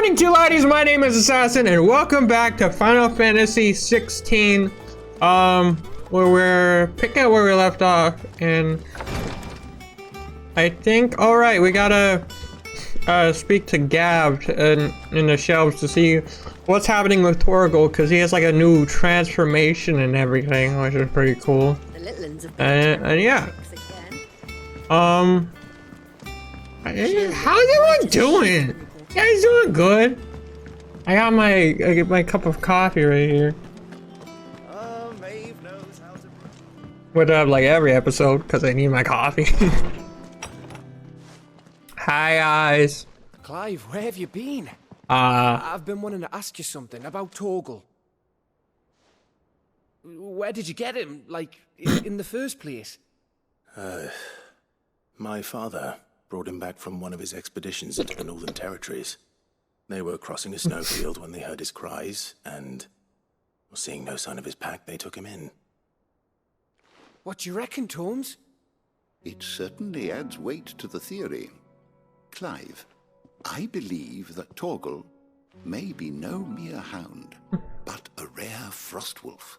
morning, two ladies. My name is Assassin, and welcome back to Final Fantasy XVI. Where we're picking up where we left off, and I think, all right, we gotta speak to Gav in the shelves to see what's happening with Torgal, because he has like a new transformation and everything, which is pretty cool. And yeah. How's everyone doing? You guys doing good? I got my cup of coffee right here. Would have like every episode because I need my coffee. Hi guys. Clive, where have you been? I've been wanting to ask you something about Torgal. Where did you get him? Like, in the first place? My father brought him back from one of his expeditions into the Northern Territories. They were crossing a snowfield when they heard his cries, and seeing no sign of his pack, they took him in. What do you reckon, Tomes? It certainly adds weight to the theory. Clive, I believe that Torgal may be no mere hound, but a rare frostwolf,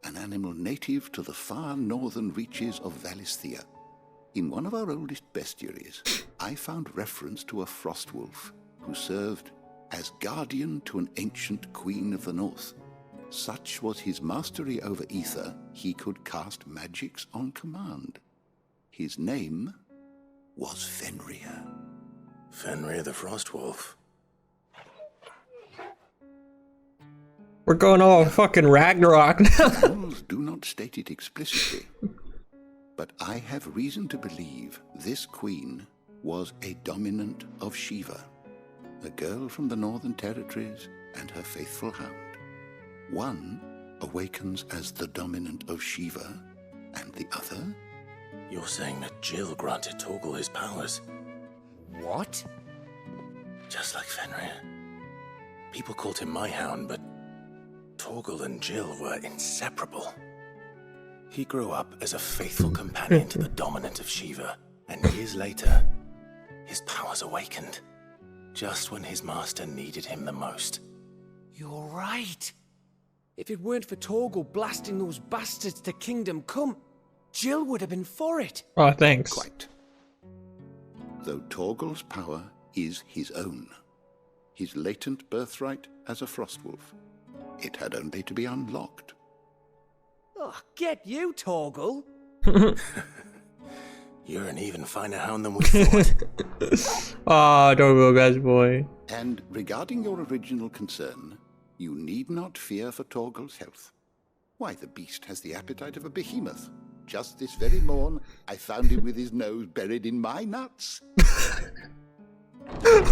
an animal native to the far northern reaches of Valisthea. In one of our oldest bestiaries, I found reference to a frostwolf who served as guardian to an ancient queen of the north. Such was his mastery over ether, he could cast magics on command. His name was Fenrir. Fenrir the Frostwolf. We're going all fucking Ragnarok now. Rules do not state it explicitly, but I have reason to believe this queen was a dominant of Shiva, a girl from the Northern Territories and her faithful hound. One awakens as the dominant of Shiva, and the other? You're saying that Jill granted Torgal his powers? What? Just like Fenrir. People called him my hound, but Torgal and Jill were inseparable. He grew up as a faithful companion to the dominant of Shiva, and years later, his powers awakened, just when his master needed him the most. You're right. If it weren't for Torgal blasting those bastards to Kingdom Come, Jill would have been for it. Oh, thanks. Quite. Though Torgal's power is his own, his latent birthright as a frostwolf, it had only to be unlocked. Oh, get you, Torgal. You're an even finer hound than we thought. Oh, Torgal, best boy. And regarding your original concern, you need not fear for Torgal's health. Why, the beast has the appetite of a behemoth. Just this very morn, I found him with his nose buried in my nuts. There you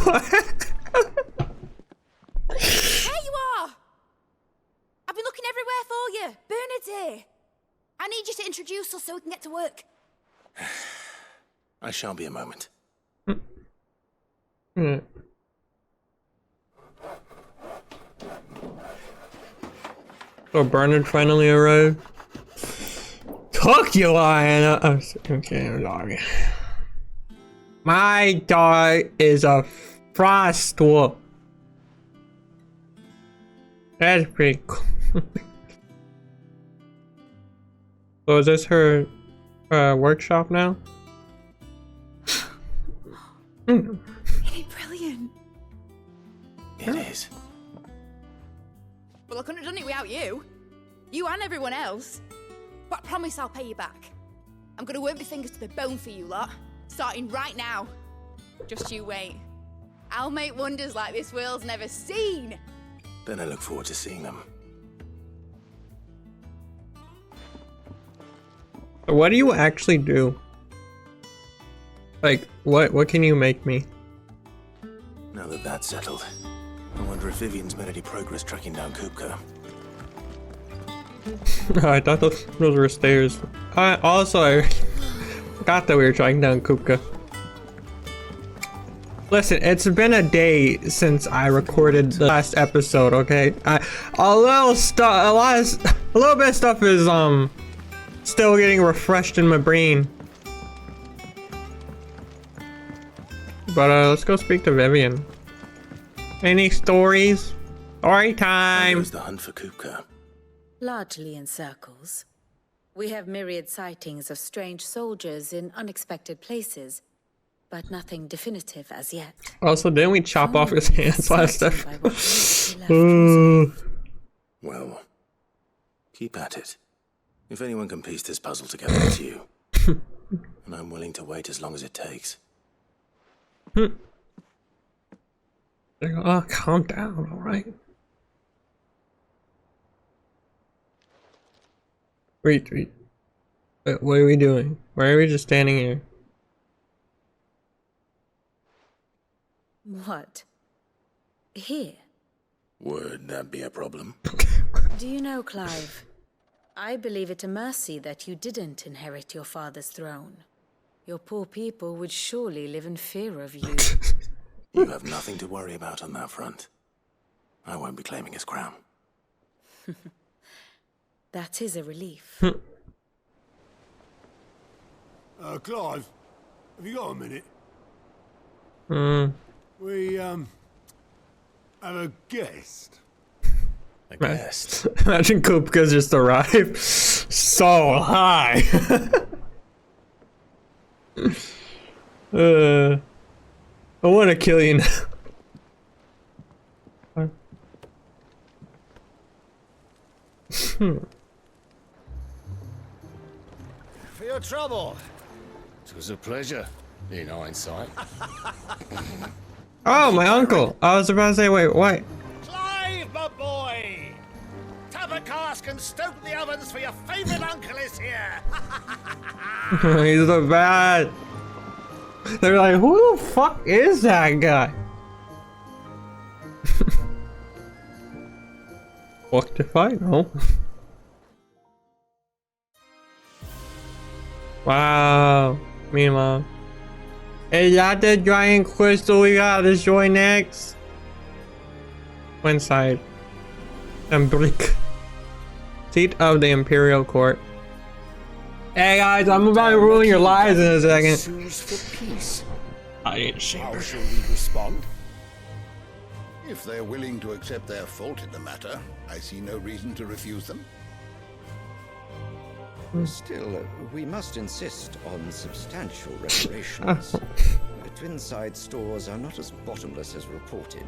are! I've been looking everywhere for you. Bernard's here. I need you to introduce us so we can get to work. I shall be a moment. So Bernard finally arrived. Took you, Lion. Okay, I'm dog. My dog is a frostwolf. That's pretty cool. So is this her workshop now? Isn't it brilliant? It is. Well, I couldn't have done it without you. You and everyone else. But I promise I'll pay you back. I'm gonna work my fingers to the bone for you lot. Starting right now. Just you wait. I'll make wonders like this world's never seen. Then I look forward to seeing them. What do you actually do? Like, what can you make me? Now that that's settled, I wonder if Vivian's made any progress tracking down Kupka. I thought those were stairs. I forgot that we were tracking down Kupka. Listen, it's been a day since I recorded the last episode, okay? A little bit of stuff is still getting refreshed in my brain. But let's go speak to Vivian. Any stories? Story How time. goes the hunt for Kupka? Largely in circles. We have myriad sightings of strange soldiers in unexpected places, but nothing definitive as yet. Also, didn't we chop off his hands last Certain time? by what route he left Jerusalem. Well, keep at it. If anyone can piece this puzzle together, it's you. And I'm willing to wait as long as it takes. Oh, calm down, alright? Wait. What are we doing? Why are we just standing here? What? Here? Would that be a problem? Do you know, Clive? I believe it a mercy that you didn't inherit your father's throne. Your poor people would surely live in fear of you. You have nothing to worry about on that front. I won't be claiming his crown. That is a relief. Clive, have you got a minute? We, have a guest. A guest. Imagine Kupka's just arrived so high. I want to kill you now. For your trouble. It was a pleasure, in hindsight. Oh, my uncle. I was about to say, wait, what? Clive, my boy! Tap a cask and stoke the ovens for your favorite uncle is here! He's the bad. They're like, who the fuck is that guy? What if I know? Wow. Meanwhile. Is that the giant crystal we gotta destroy next? One side. And brick. Seat of the Imperial Court. Hey guys, I'm about to ruin your lives in a second. Sues for peace. I ain't sure. How shall we respond? If they're willing to accept their fault in the matter, I see no reason to refuse them. Still, we must insist on substantial reparations. The Twinside stores are not as bottomless as reported.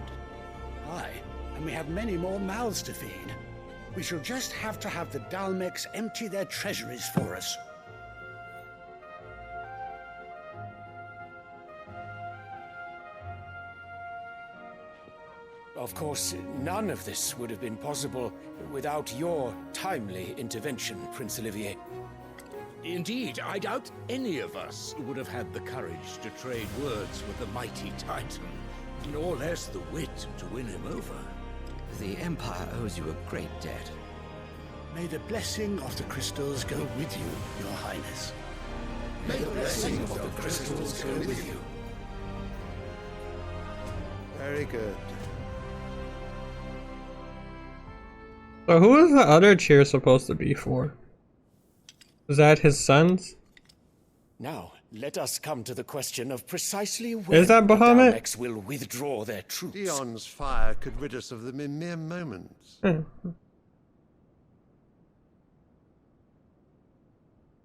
Aye, and we have many more mouths to feed. We shall just have to have the Dalmex empty their treasuries for us. Of course, none of this would have been possible without your timely intervention, Prince Olivier. Indeed, I doubt any of us would have had the courage to trade words with the mighty Titan, nor less the wit to win him over. The Empire owes you a great debt. May the blessing of the crystals go with you, Your Highness. May the blessing of the crystals go with you. Very good. So who is the other chair supposed to be for? Is that his sons? Now, let us come to the question of precisely when Is that the Bahamut? Daleks will withdraw their troops. Dion's fire could rid us of them in mere moments.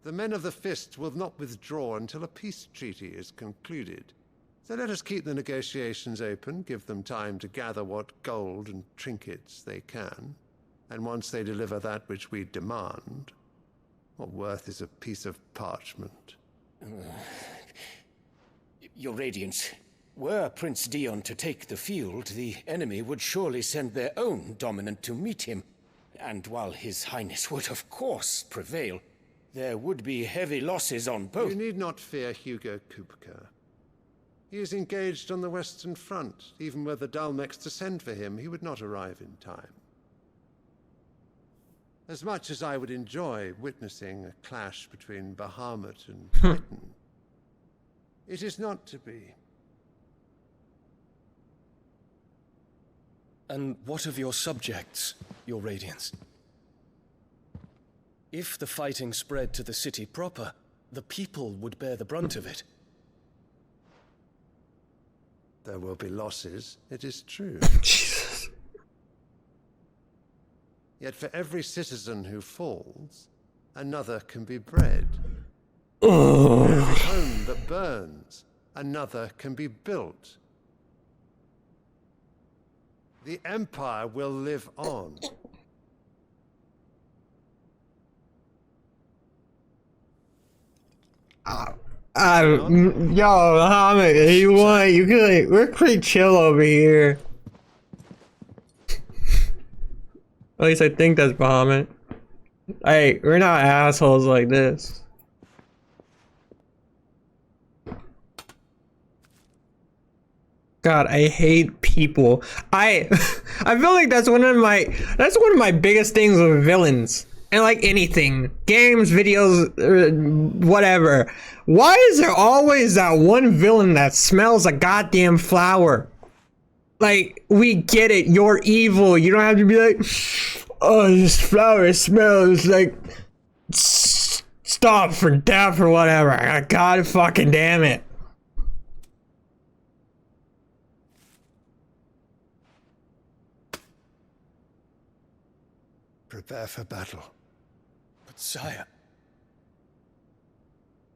The men of the Fist will not withdraw until a peace treaty is concluded. So let us keep the negotiations open, give them time to gather what gold and trinkets they can. And once they deliver that which we demand, what worth is a piece of parchment? Your Radiance, were Prince Dion to take the field, the enemy would surely send their own dominant to meet him. And while His Highness would of course prevail, there would be heavy losses on both. You need not fear Hugo Kupka. He is engaged on the Western Front. Even were the Dalmex to send for him, he would not arrive in time. As much as I would enjoy witnessing a clash between Bahamut and Britain, it is not to be. And what of your subjects, Your Radiance? If the fighting spread to the city proper, the people would bear the brunt of it. There will be losses, it is true. Jesus. Yet for every citizen who falls, another can be bred. Oh. For every home that burns, another can be built. The Empire will live on. Yo, Muhammad, you could, we're pretty chill over here. At least I think that's Muhammad. Hey, we're not assholes like this. God, I hate people. I feel like that's one of my biggest things with villains. And like anything, games, videos, whatever. Why is there always that one villain that smells a goddamn flower? Like, we get it, you're evil. You don't have to be like, oh, this flower smells like stop for death or whatever. God fucking damn it. Prepare for battle. But sire...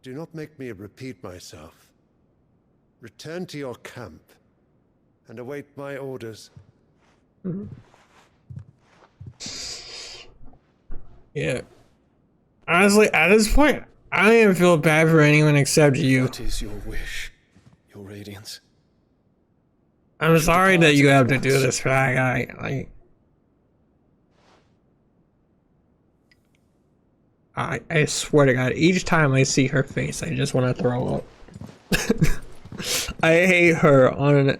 Do not make me repeat myself. Return to your camp and await my orders. Yeah. Honestly, at this point, I don't even feel bad for anyone except you. What is your wish, your radiance? I'm sorry that you have to do this for that guy. I swear to God, each time I see her face, I just want to throw up. I hate her on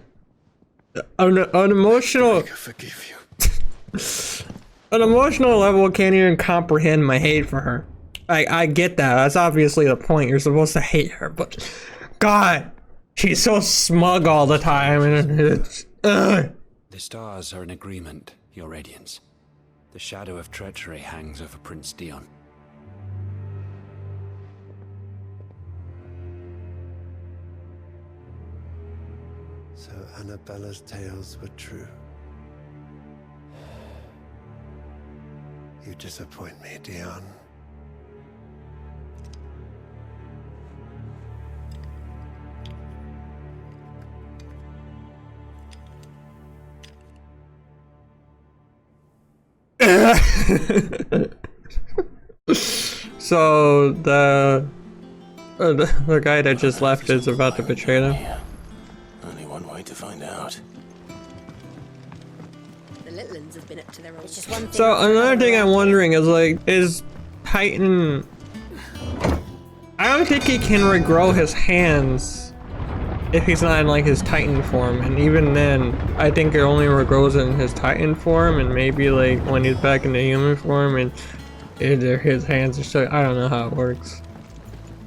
an emotional... I forgive you. An emotional level, can't even comprehend my hate for her. I get that. That's obviously the point. You're supposed to hate her, but God, she's so smug all the time, and it's... The stars are in agreement, your radiance. The shadow of treachery hangs over Prince Dion. So Annabella's tales were true. You disappoint me, Dion. So the guy that just left is about to betray them. Only one way to find out. The little ones have been up to their old. It's just one thing. So another thing I'm wondering is like, is Titan... I don't think he can regrow his hands if he's not in like his Titan form, and even then, I think it only regrows in his Titan form, and maybe like when he's back in the human form, and either his hands are still... I don't know how it works.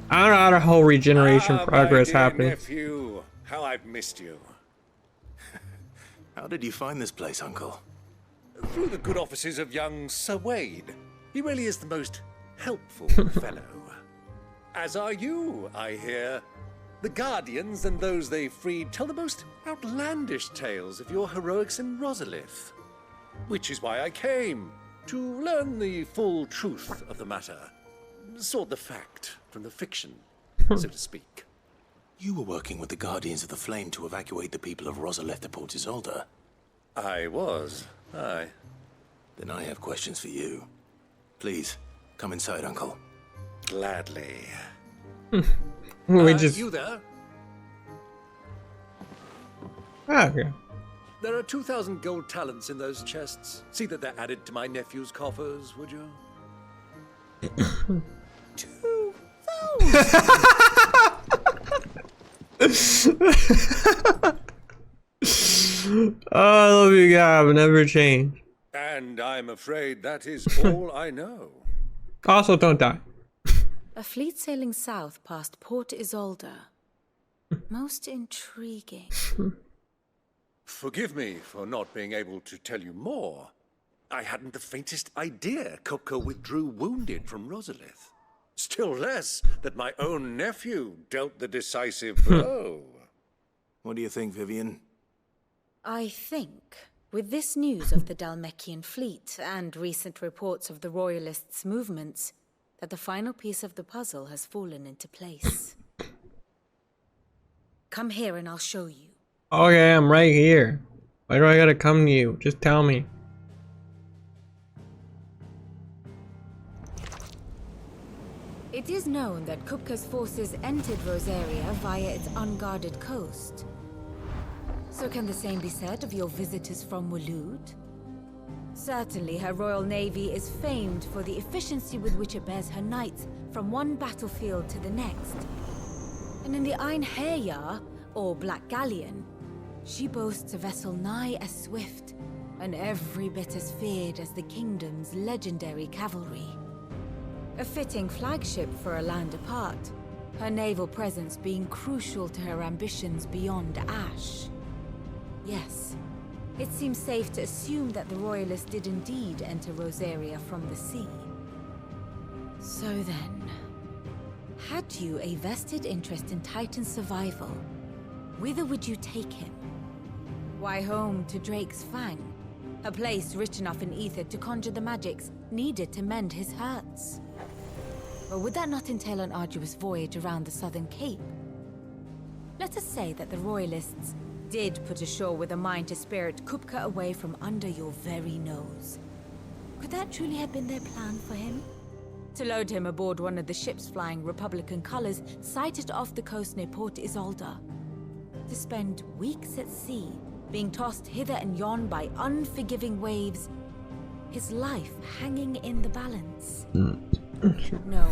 I don't know how the whole regeneration progress happens. Nephew, how I've missed you. How did you find this place, Uncle? Through the good offices of young Sir Wade. He really is the most helpful fellow. As are you, I hear. The Guardians and those they freed tell the most outlandish tales of your heroics in Rosalith. Which is why I came, to learn the full truth of the matter. Sort the fact from the fiction, so to speak. You were working with the Guardians of the Flame to evacuate the people of Rosalith to Port Isolde. I was, aye. Then I have questions for you. Please, come inside, Uncle. Gladly. We just... You there? Ah, okay. There are 2,000 gold talents in those chests. See that they're added to my nephew's coffers, would you? 2,000! Oh, I love you guys, never change. And I'm afraid that is all I know. Also, don't die. A fleet sailing south past Port Isolde. Most intriguing. Forgive me for not being able to tell you more. I hadn't the faintest idea Chocobo withdrew wounded from Rosalith. Still less that my own nephew dealt the decisive blow. What do you think, Vivian? I think, with this news of the Dalmekian fleet and recent reports of the Royalists' movements, that the final piece of the puzzle has fallen into place. Come here and I'll show you. Okay, I'm right here. Why do I gotta come to you? Just tell me. It is known that Kupka's forces entered Rosaria via its unguarded coast. So can the same be said of your visitors from Waloed? Certainly her Royal Navy is famed for the efficiency with which it bears her knights from one battlefield to the next. And in the Einherjar, or Black Galleon, she boasts a vessel nigh as swift, and every bit as feared as the kingdom's legendary cavalry. A fitting flagship for a land apart, her naval presence being crucial to her ambitions beyond Ash. Yes, it seems safe to assume that the Royalists did indeed enter Rosaria from the sea. So then, had you a vested interest in Titan's survival, whither would you take him? Why, home to Drake's Fang, a place rich enough in ether to conjure the magics needed to mend his hurts. Or would that not entail an arduous voyage around the southern cape? Let us say that the Royalists did put ashore with a mind to spirit Kupka away from under your very nose. Could that truly have been their plan for him? To load him aboard one of the ships flying Republican colors sighted off the coast near Port Isolde? To spend weeks at sea, being tossed hither and yon by unforgiving waves, his life hanging in the balance? No.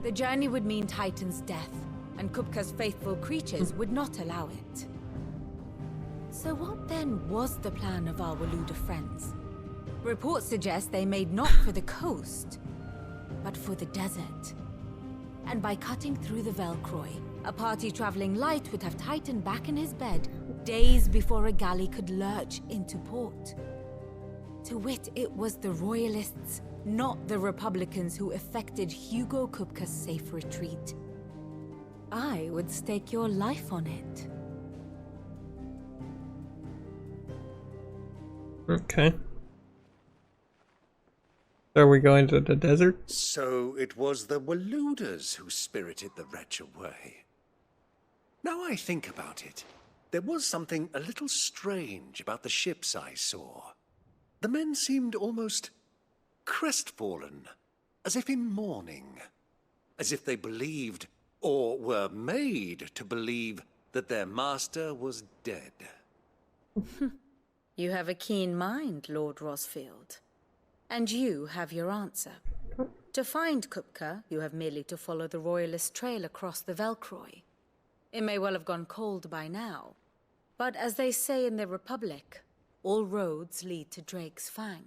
The journey would mean Titan's death, and Kupka's faithful creatures would not allow it. So what then was the plan of our Waluda friends? Reports suggest they made not for the coast, but for the desert. And by cutting through the Velcroy, a party traveling light would have Titan back in his bed days before a galley could lurch into port. To wit, it was the Royalists, not the Republicans, who effected Hugo Kupka's safe retreat. I would stake your life on it. Okay. So are we going to the desert? So it was the Waluders who spirited the wretch away. Now I think about it, there was something a little strange about the ships I saw. The men seemed almost crestfallen, as if in mourning, as if they believed, or were made to believe, that their master was dead. You have a keen mind, Lord Rosfield. And you have your answer. To find Kupka, you have merely to follow the Royalist trail across the Velcroy. It may well have gone cold by now, but as they say in the Republic, all roads lead to Drake's Fang.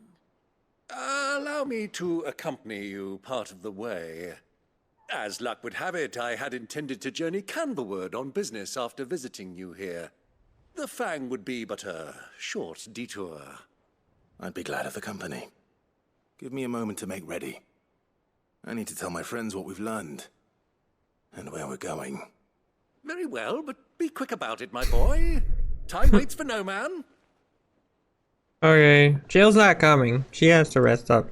Allow me to accompany you part of the way. As luck would have it, I had intended to journey Canberward on business after visiting you here. The Fang would be but a short detour. I'd be glad of the company. Give me a moment to make ready. I need to tell my friends what we've learned. And where we're going. Very well, but be quick about it, my boy. Time waits for no man. Okay, Jill's not coming. She has to rest up.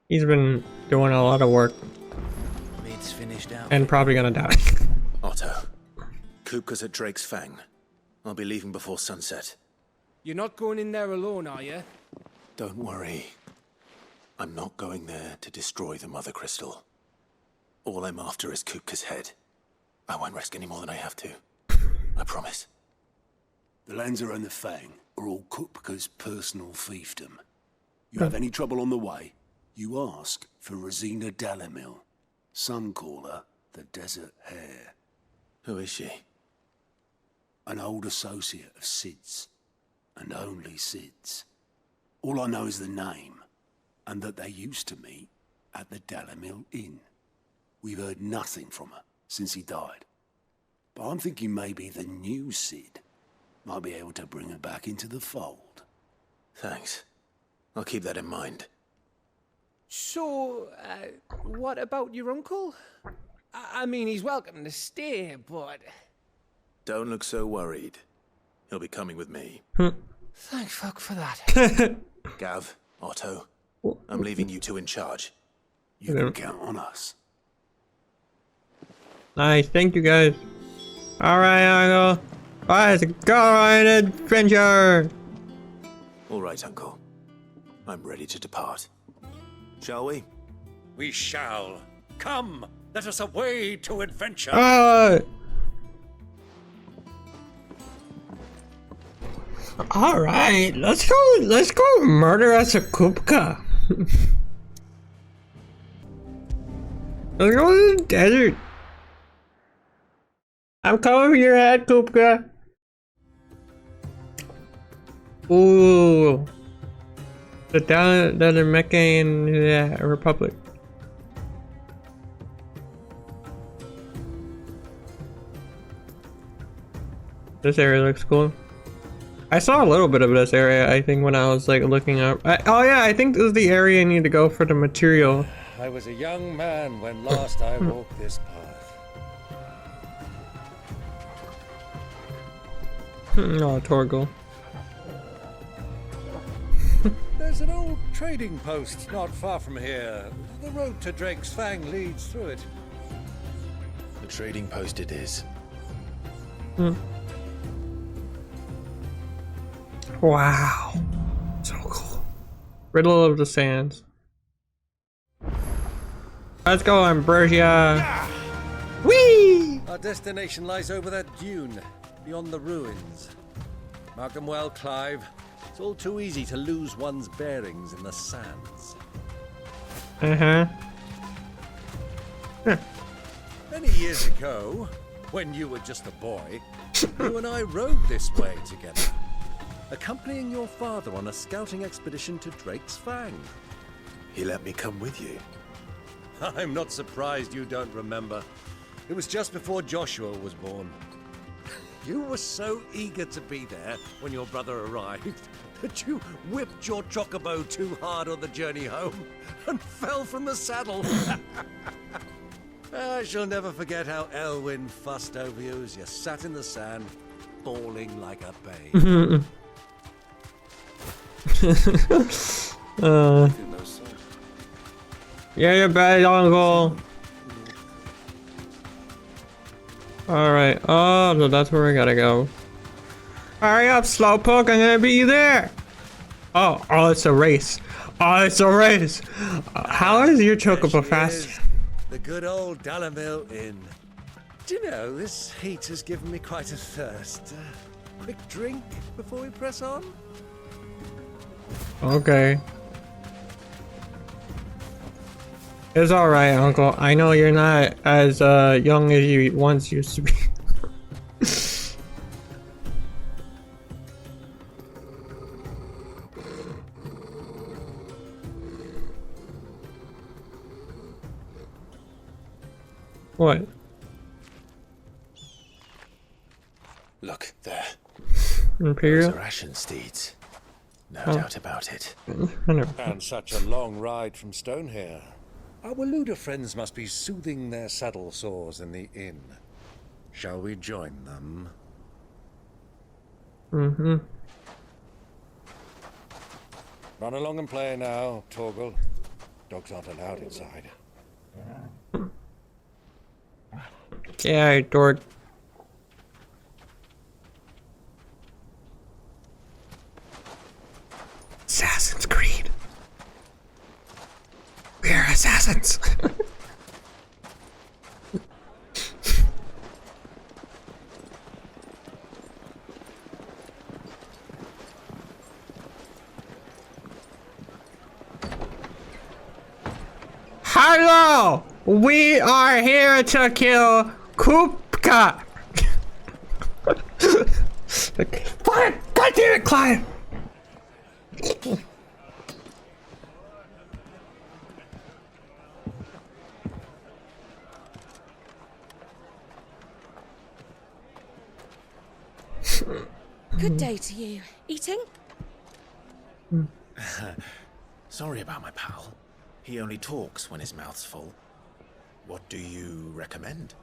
He's been doing a lot of work. Mate's finished out. And probably gonna die. Otto, Kupka's at Drake's Fang. I'll be leaving before sunset. You're not going in there alone, are you? Don't worry. I'm not going there to destroy the Mother Crystal. All I'm after is Kupka's head. I won't risk any more than I have to. I promise. The Lancer and the Fang are all Kupka's personal fiefdom. You have any trouble on the way, you ask for Rosina Dalamil, Suncaller, the Desert Hare. Who is she? An old associate of Sid's, and only Sid's. All I know is the name, and that they used to meet at the Dalamil Inn. We've heard nothing from her since he died. But I'm thinking maybe the new Sid might be able to bring her back into the fold. Thanks. I'll keep that in mind. So, what about your uncle? I mean, he's welcome to stay, but... Don't look so worried. He'll be coming with me. Thank fuck for that. Gav, Otto, I'm leaving you two in charge. You can count on us. Nice, thank you guys. Alright, Uncle. Let's go on an adventure! All right, Uncle. I'm ready to depart. Shall we? We shall. Come, let us away to adventure. Alright, let's go murder us a Kupka. Let's go to the desert. I'm coming for your head, Kupka. Ooh. The Meccan Republic. This area looks cool. I saw a little bit of this area, I think, when I was like looking up. Oh yeah, I think this is the area I need to go for the material. I was a young man when last I walked this path. Oh, Torgal. There's an old trading post not far from here. The road to Drake's Fang leads through it. The trading post it is. Wow. So cool. Riddle of the Sands. Let's go, Ambrosia. Whee! Our destination lies over that dune, beyond the ruins. Mark 'em well, Clive. It's all too easy to lose one's bearings in the sands. Huh. Many years ago, when you were just a boy, you and I rode this way together, accompanying your father on a scouting expedition to Drake's Fang. He let me come with you. I'm not surprised you don't remember. It was just before Joshua was born. You were so eager to be there when your brother arrived that you whipped your Chocobo too hard on the journey home and fell from the saddle. I shall never forget how Elwyn fussed over you as you sat in the sand, bawling like a babe. Yeah, you're bad, Uncle. Alright, oh, so that's where we gotta go. Hurry up, Slowpoke, I'm gonna beat you there! Oh, it's a race. Oh, it's a race! How is your Chocobo faster? The good old Dalamil Inn. Do you know, this heat has given me quite a thirst. Quick drink before we press on? Okay. It's alright, Uncle. I know you're not as young as you once used to be. What? Look, there. Imperial? Those are Ashen steeds. No doubt about it. And such a long ride from Stonehair. Our Waluda friends must be soothing their saddle sores in the inn. Shall we join them? Mm-hmm. Run along and play now, Torgal. Dogs aren't allowed inside. Yeah, dork. Assassin's Creed. We're assassins. Hello! We are here to kill Kupka! Fine! God damn it, Clive! Good day to you. Eating? Sorry about my pal. He only talks when his mouth's full. What do you recommend?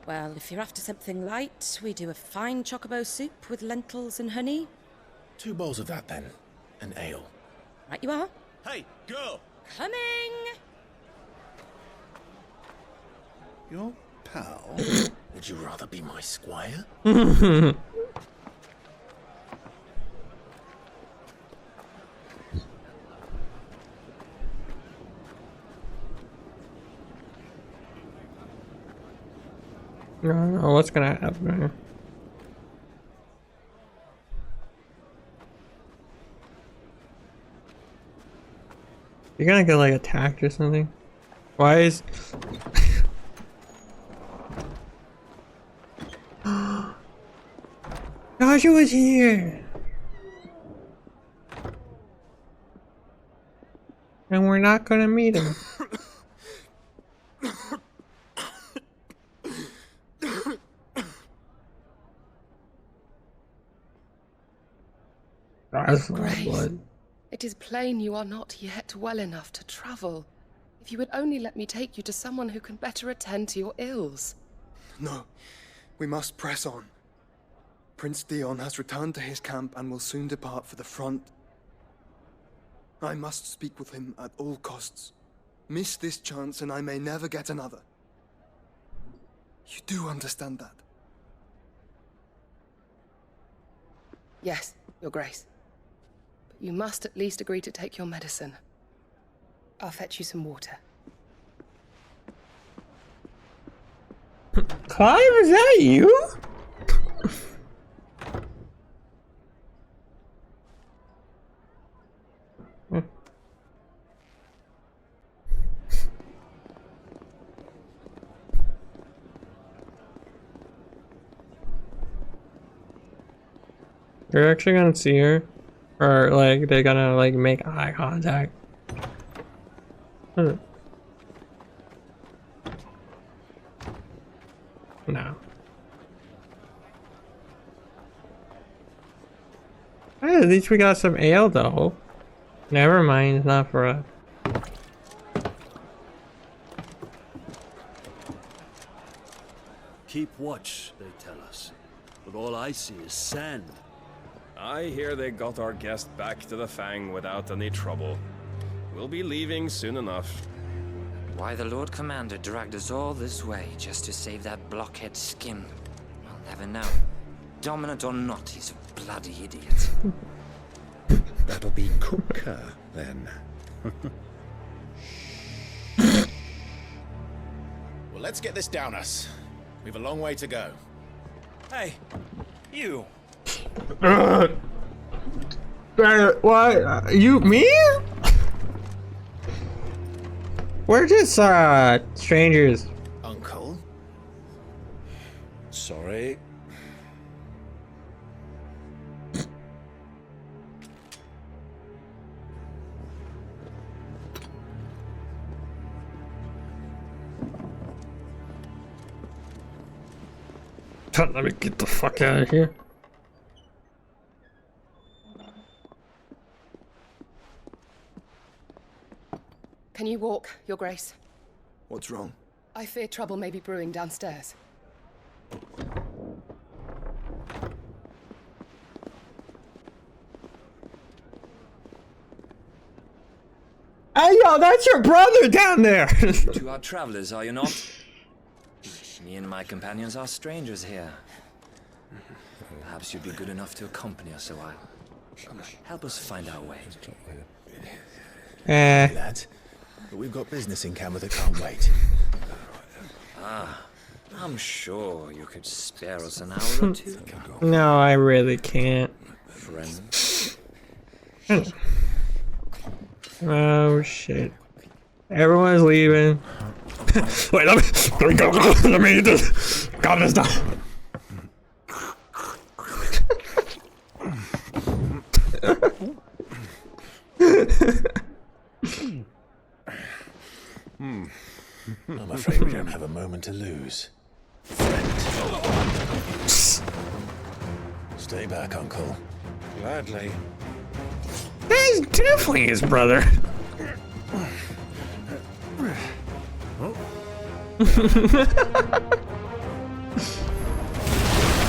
Well, if you're after something light, we do a fine chocobo soup with lentils and honey. 2 bowls of that then. An ale. Right you are. Hey, girl! Coming! Your pal? Would you rather be my squire? I don't know what's gonna happen here. You're gonna get like attacked or something? Why is Joshua was here! And we're not gonna meet him. Grace, it is plain you are not yet well enough to travel. If you would only let me take you to someone who can better attend to your ills. No, we must press on. Prince Dion has returned to his camp and will soon depart for the front. I must speak with him at all costs. Miss this chance and I may never get another. You do understand that? Yes, Your Grace. But you must at least agree to take your medicine. I'll fetch you some water. Clive, is that you? You're actually gonna see her? Or like they're gonna like make eye contact? No. Hey, at least we got some ale though. Never mind, it's not for us. Keep watch, they tell us. But all I see is sand. I hear they got our guest back to the Fang without any trouble. We'll be leaving soon enough. Why the Lord Commander dragged us all this way just to save that blockhead skin, I'll never know. Dominant or not, he's a bloody idiot. That'll be Cooker, then. Well, let's get this down us. We've a long way to go. Hey, you. What? You? Me? We're just, strangers. Uncle? Sorry. Let me get the fuck out of here. Can you walk, Your Grace? What's wrong? I fear trouble may be brewing downstairs. Hey, yo, that's your brother down there! You are travelers, are you not? Me and my companions are strangers here. Perhaps you'd be good enough to accompany us a while. Help us find our way. Lads, but we've got business in camera that can't wait. Ah, I'm sure you could spare us an hour or two. No, I really can't. Friends. Oh shit. Everyone's leaving. Wait, let me go. Let me eat this. Got this done. I'm afraid we don't have a moment to lose. Friend. Stay back, Uncle. Gladly. That's definitely his brother.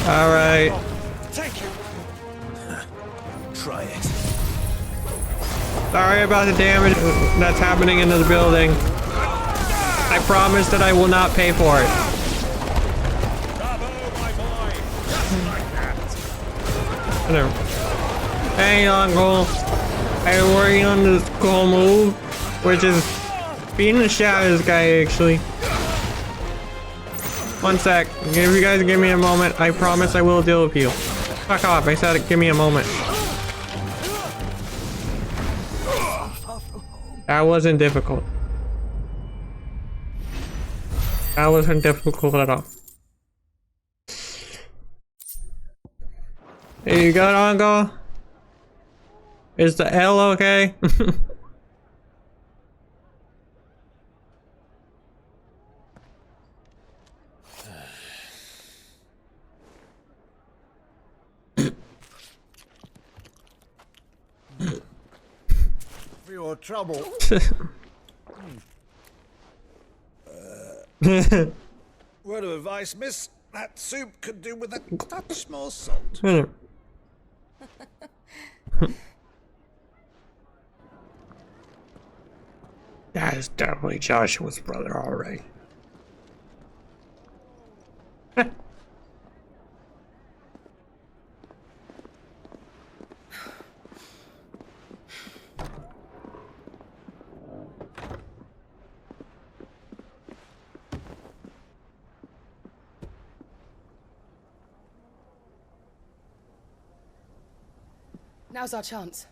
Alright. Thank you. Try it. Sorry about the damage that's happening in the building. I promise that I will not pay for it. Hello. Hey, Uncle. I'm working on this cool move, which is beating the shit out of this guy, actually. One sec. If you guys give me a moment, I promise I will deal with you. Fuck off. I said give me a moment. That wasn't difficult. That wasn't difficult at all. Hey, you got Uncle? Is the L okay? For your trouble. Word of advice, miss. That soup could do with a touch more salt. That is definitely Joshua's brother, alright. Now's our chance.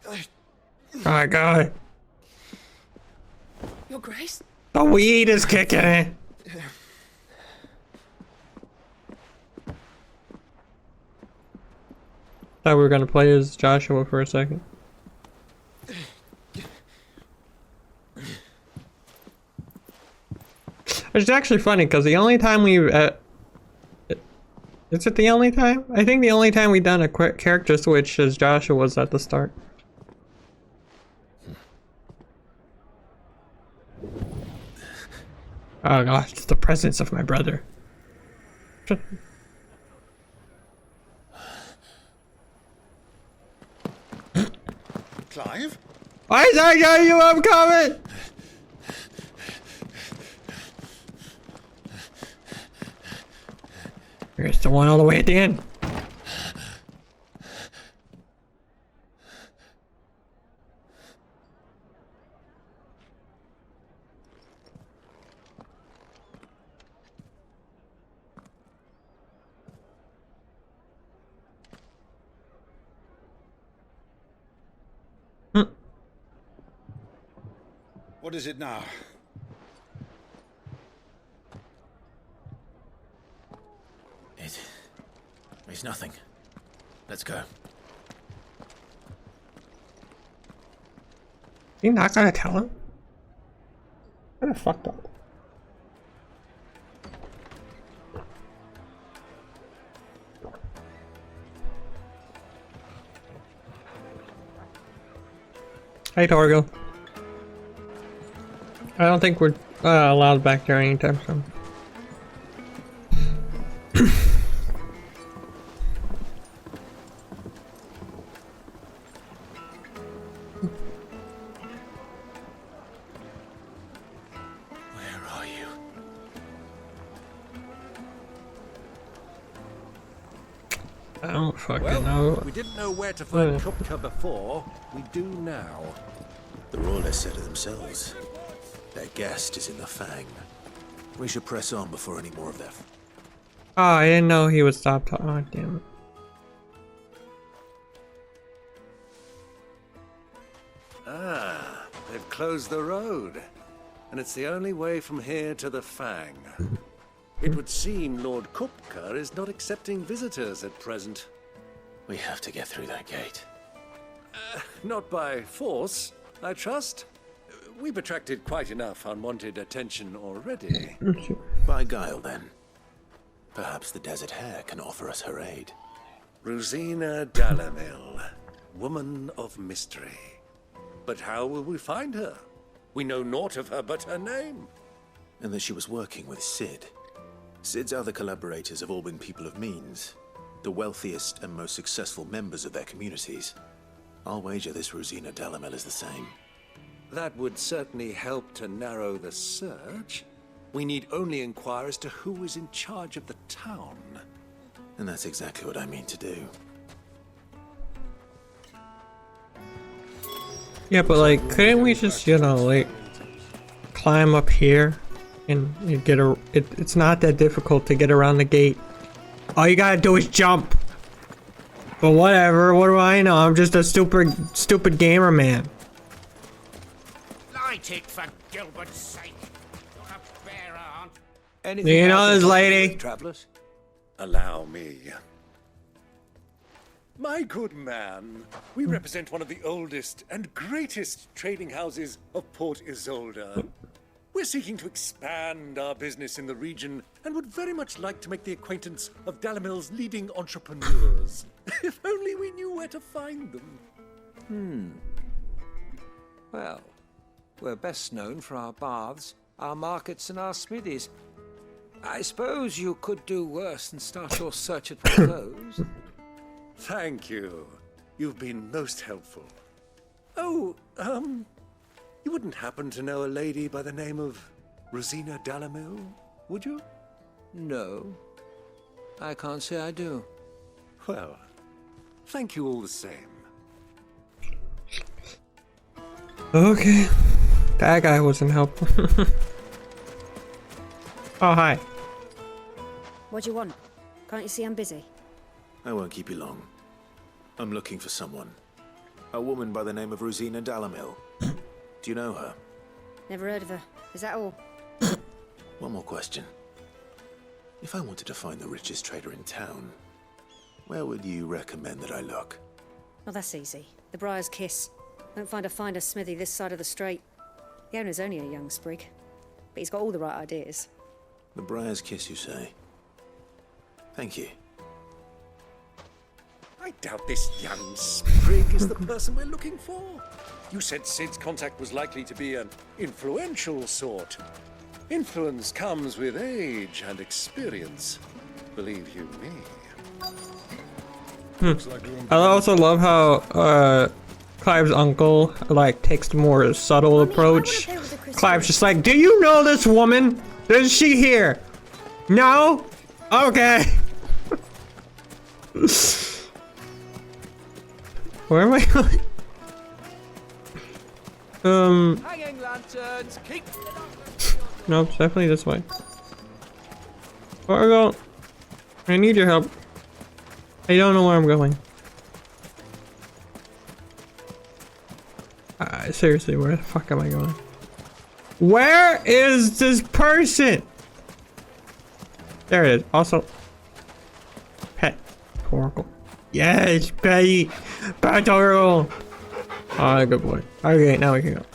Oh my god. Your Grace? The weed is kicking in. Thought we were gonna play as Joshua for a second. It's actually funny because the only time we've is it the only time? I think the only time we've done a quick character switch as Joshua was at the start. Oh gosh, it's the presence of my brother. Clive? I saw you, I'm coming! Here's the one all the way at the end. What is it now? It's nothing. Let's go. You're not gonna tell him? Kinda fucked up. Hey, Torgo. I don't think we're allowed back there anytime soon. I don't fucking know. We didn't know where to find Kupka before. We do now. The Royalists said it themselves. Their guest is in the Fang. We should press on before any more of their... Oh, I didn't know he would stop talking. Oh, damn it. Ah, they've closed the road. And it's the only way from here to the Fang. It would seem Lord Kupka is not accepting visitors at present. We have to get through that gate. Not by force, I trust. We've attracted quite enough unwanted attention already. By guile, then. Perhaps the Desert Hare can offer us her aid. Rosina Dalamil, woman of mystery. But how will we find her? We know naught of her but her name. and that she was working with Cid. Cid's other collaborators have all been people of means, the wealthiest and most successful members of their communities. I'll wager this Rosina Dalamel is the same. That would certainly help to narrow the search. We need only inquire as to who is in charge of the town. And that's exactly what I mean to do. Yeah, but like, couldn't we just, you know, like, climb up here and you get a? It's not that difficult to get around the gate. All you gotta do is jump. But whatever. What do I know? I'm just a stupid gamer man. Light it for Gilbert's sake. You're a bear, aunt. Anything You know else this to lady? do, travelers? Allow me. My good man, we represent one of the oldest and greatest trading houses of Port Isolde. We're seeking to expand our business in the region and would very much like to make the acquaintance of Dalamel's leading entrepreneurs. If only we knew where to find them. Well, we're best known for our baths, our markets, and our smithies. I suppose you could do worse than start your search at those. Thank you. You've been most helpful. Oh, you wouldn't happen to know a lady by the name of Rosina Dalamel, would you? No, I can't say I do. Well, thank you all the same. Okay. That guy wasn't helpful. Oh, hi. What do you want? Can't you see I'm busy? I won't keep you long. I'm looking for someone. A woman by the name of Rosina Dalamel. Do you know her? Never heard of her. Is that all? One more question. If I wanted to find the richest trader in town, where would you recommend that I look? Oh, that's easy. The Briar's Kiss. Won't find a finer smithy this side of the strait. The owner's only a young sprig, but he's got all the right ideas. The Briar's Kiss, you say? Thank you. I doubt this young sprig is the person we're looking for. You said Cid's contact was likely to be an influential sort. Influence comes with age and experience. Believe you me. I also love how Clive's uncle like takes the more subtle approach. Clive's just like, do you know this woman? Is she here? No? Okay. Where am I going? Hanging lanterns, keep. No, it's definitely this way. Where am I going? I need your help. I don't know where I'm going. Seriously, where the fuck am I going? Where is this person? There it is. Also, pet Torgal. Yes, Betty. Pet Torgal. Oh, good boy. Okay, now we can go.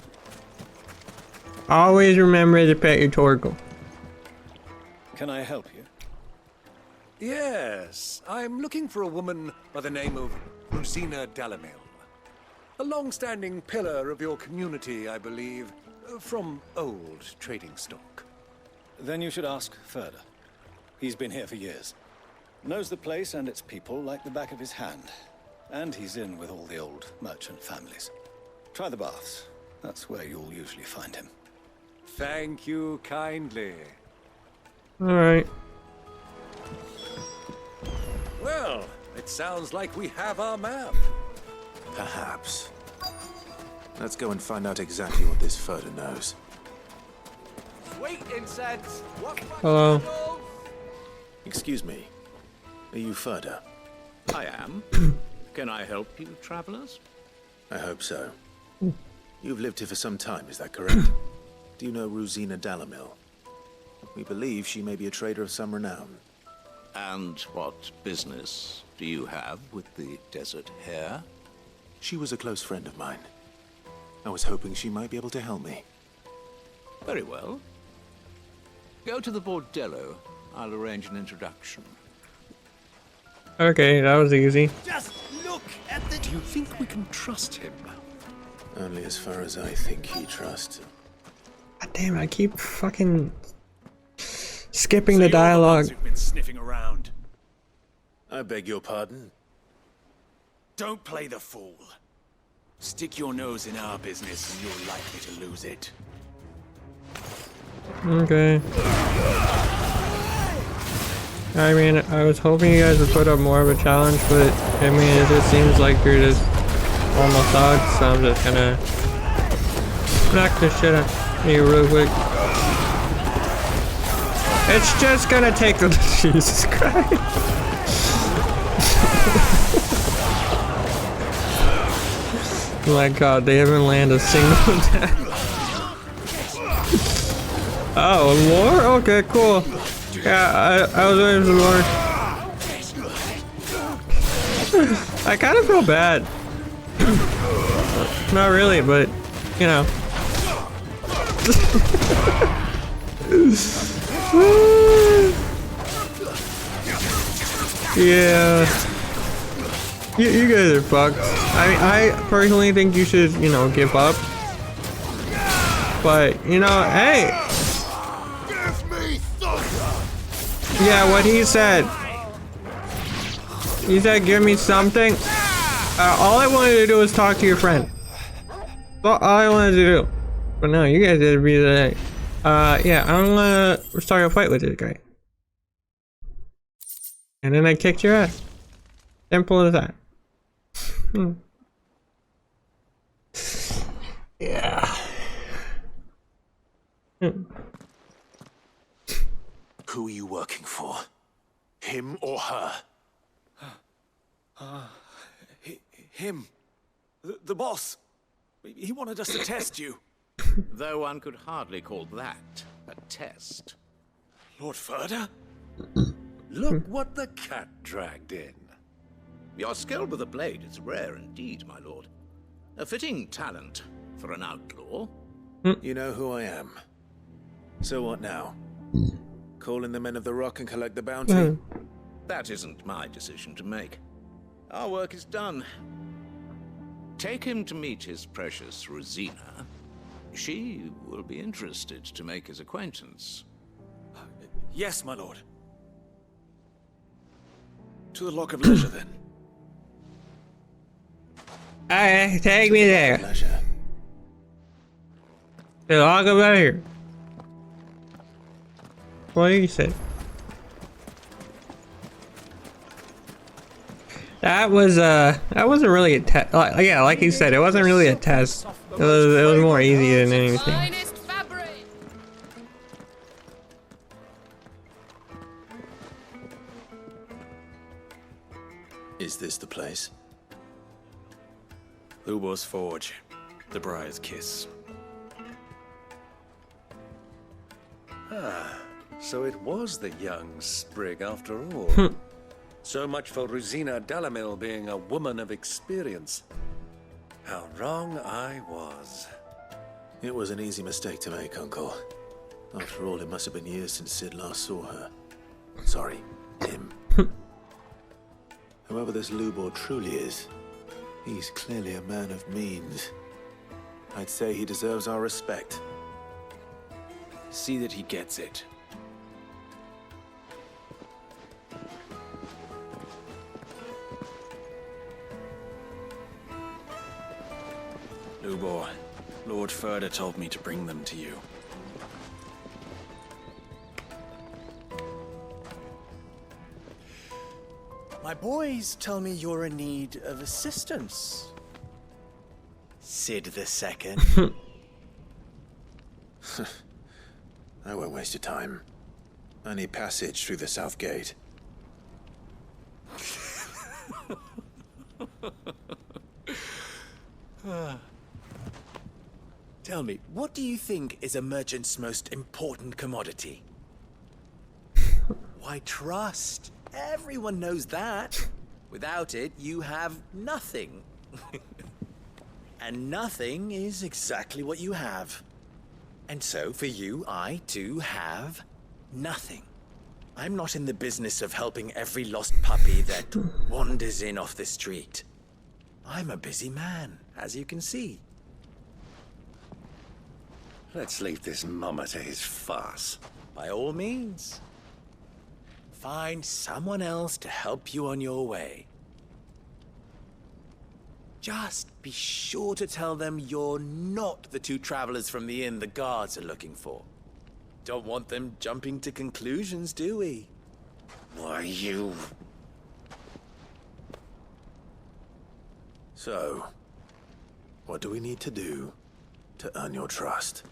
Always remember to pet your Torgal. Can I help you? Yes, I'm looking for a woman by the name of Rosina Dalamel. A long-standing pillar of your community, I believe, from old trading stock. Then you should ask further. He's been here for years. Knows the place and its people like the back of his hand. And he's in with all the old merchant families. Try the baths. That's where you'll usually find him. Thank you kindly. Alright. Well, it sounds like we have our map. Perhaps. Let's go and find out exactly what this Furter knows. Sweet incense. Hello. Excuse me. Are you Furter? I am. Can I help you, travelers? I hope so. You've lived here for some time, is that correct? Do you know Rosina Dalamel? We believe she may be a trader of some renown. And what business do you have with the desert hare? She was a close friend of mine. I was hoping she might be able to help me. Very well. Go to the bordello. I'll arrange an introduction. Okay, that was easy. Just look at the... Do you think we can trust him? Only as far as I think he trusts. God damn it, I keep fucking Skipping the dialogue. You've been sniffing around. I beg your pardon? Don't play the fool. Stick your nose in our business and you're likely to lose it. Okay. I mean, I was hoping you guys would put up more of a challenge, but I mean, it just seems like you're just almost dogs, so I'm just gonna knock this shit out of you real quick. It's just gonna take a Jesus Christ. My God, they haven't landed a single attack. Oh, more? Okay, cool. Yeah, I was waiting for more. I kind of feel bad. Not really, but you know. Yeah. You guys are fucked. I mean, I personally think you should, you know, give up. But, you know, hey. Yeah, what he said. He said, give me something. All I wanted to do was talk to your friend. That's all I wanted to do. But no, you guys did be today. Yeah, I'm gonna start a fight with this guy. And then I kicked your ass. Simple as that. Yeah. Who are you working for? Him or her? Him. The boss. He wanted us to test you. Though one could hardly call that a test. Lord Ferda? Look what the cat dragged in. Your skill with the blade is rare indeed, my lord. A fitting talent for an outlaw. You know who I am. So what now? Call in the Men of the Rock and collect the bounty? That isn't my decision to make. Our work is done. Take him to meet his precious Rosina. She will be interested to make his acquaintance. Yes, my lord. To the Lock of Leisure, then. Alright, take me there. The Lock of Leisure. What did you say? That wasn't really a test. Yeah, like you said, it wasn't really a test. It was more easy than anything. Is this the place? Lubo's Forge. The Briar's Kiss. Ah, so it was the young sprig after all. So much for Rosina Dalamil being a woman of experience. How wrong I was. It was an easy mistake to make, Uncle. After all, it must have been years since Sid last saw her. Sorry, him. Whoever this Lubor truly is, he's clearly a man of means. I'd say he deserves our respect. See that he gets it. Lubor, Lord Ferda told me to bring them to you. My boys tell me you're in need of assistance. Sid the Second. I won't waste your time. I need passage through the south gate. Tell me, what do you think is a merchant's most important commodity? Why, trust. Everyone knows that. Without it, you have nothing. And nothing is exactly what you have. And so, for you, I, too, have nothing. I'm not in the business of helping every lost puppy that wanders in off the street. I'm a busy man, as you can see. Let's leave this mummer to his farce. by all means. Find someone else to help you on your way. Just be sure to tell them you're not the two travelers from the inn the guards are looking for. Don't want them jumping to conclusions, do we? Why, you... So, what do we need to do to earn your trust?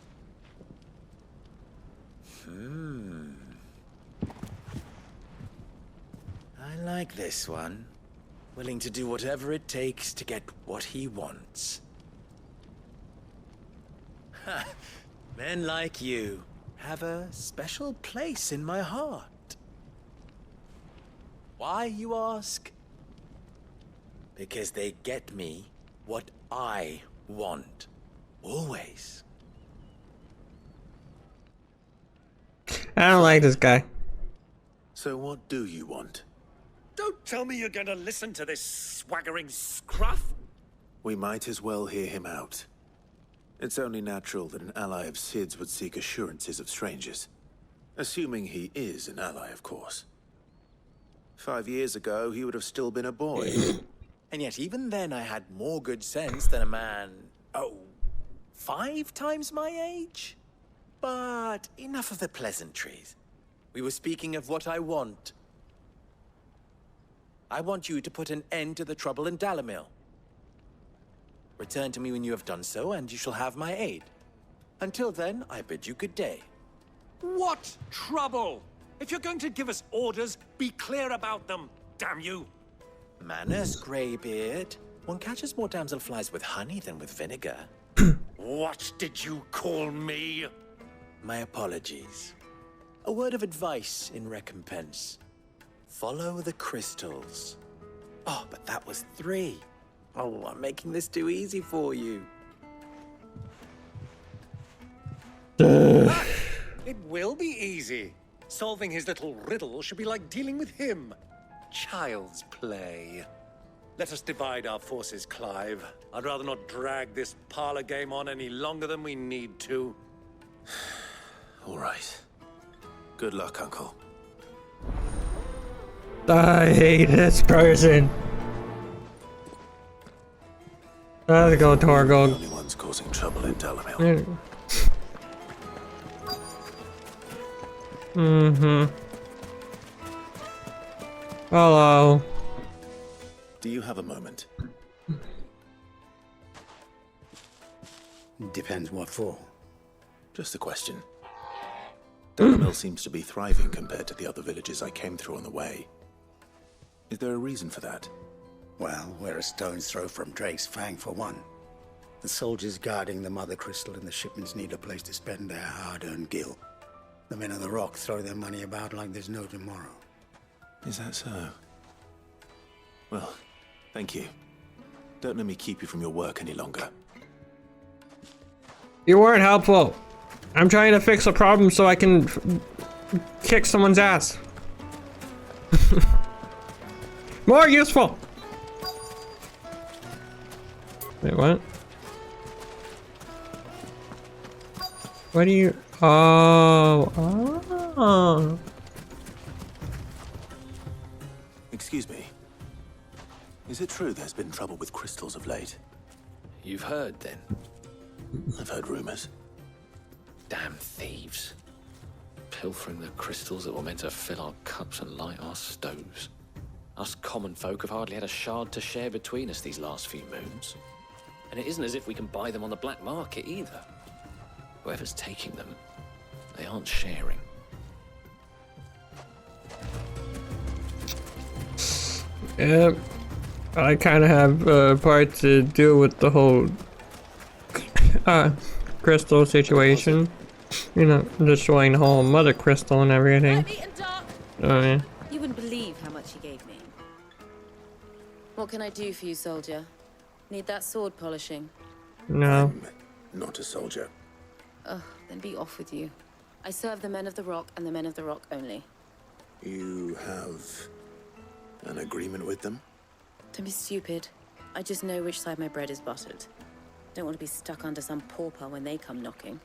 I like this one. Willing to do whatever it takes to get what he wants. Ha! Men like you have a special place in my heart. Why, you ask? Because they get me what I want. Always. I don't like this guy. So what do you want? Don't tell me you're going to listen to this swaggering scruff. We might as well hear him out. It's only natural that an ally of Sid's would seek assurances of strangers. Assuming he is an ally, of course. 5 years ago, he would have still been a boy. And yet even then I had more good sense than a man, 5 times my age? But enough of the pleasantries. We were speaking of what I want. I want you to put an end to the trouble in Dalamil. Return to me when you have done so, and you shall have my aid. Until then, I bid you good day. What trouble? If you're going to give us orders, be clear about them, damn you! Manners, Greybeard. One catches more damselflies with honey than with vinegar. What did you call me? My apologies. A word of advice in recompense. Follow the crystals. Oh, but that was 3. Oh, I'm making this too easy for you. It will be easy. Solving his little riddle should be like dealing with him. Child's play. Let us divide our forces, Clive. I'd rather not drag this parlor game on any longer than we need to. All right. Good luck, Uncle. I hate this person. Let's go, Torgold. The only one's causing trouble in Dalamil. Hello. Do you have a moment? Depends what for. Just a question. Dalamil seems to be thriving compared to the other villages I came through on the way. Is there a reason for that? Well, we're a stone's throw from Drake's Fang for one. The soldiers guarding the Mother Crystal and the shipments need a place to spend their hard-earned gil. The men of the Rock throw their money about like there's no tomorrow. Is that so? Well, thank you. Don't let me keep you from your work any longer. You weren't helpful. I'm trying to fix a problem so I can kick someone's ass. More useful. Wait, what? What do you... Oh. Excuse me. Is it true there's been trouble with crystals of late? You've heard, then? I've heard rumors. Damn thieves. Pilfering the crystals that were meant to fill our cups and light our stoves. Us common folk have hardly had a shard to share between us these last few moons. And it isn't as if we can buy them on the black market either. Whoever's taking them, they aren't sharing. Yep. I kind of have a part to do with the whole crystal situation. You know, destroying the whole mother crystal and everything. Oh yeah. You wouldn't believe how much he gave me. What can I do for you, soldier? Need that sword polishing? No. I'm not a soldier. Ugh, then be off with you. I serve the men of the Rock and the men of the Rock only. You have an agreement with them? Don't be stupid. I just know which side my bread is buttered. Don't want to be stuck under some pauper when they come knocking.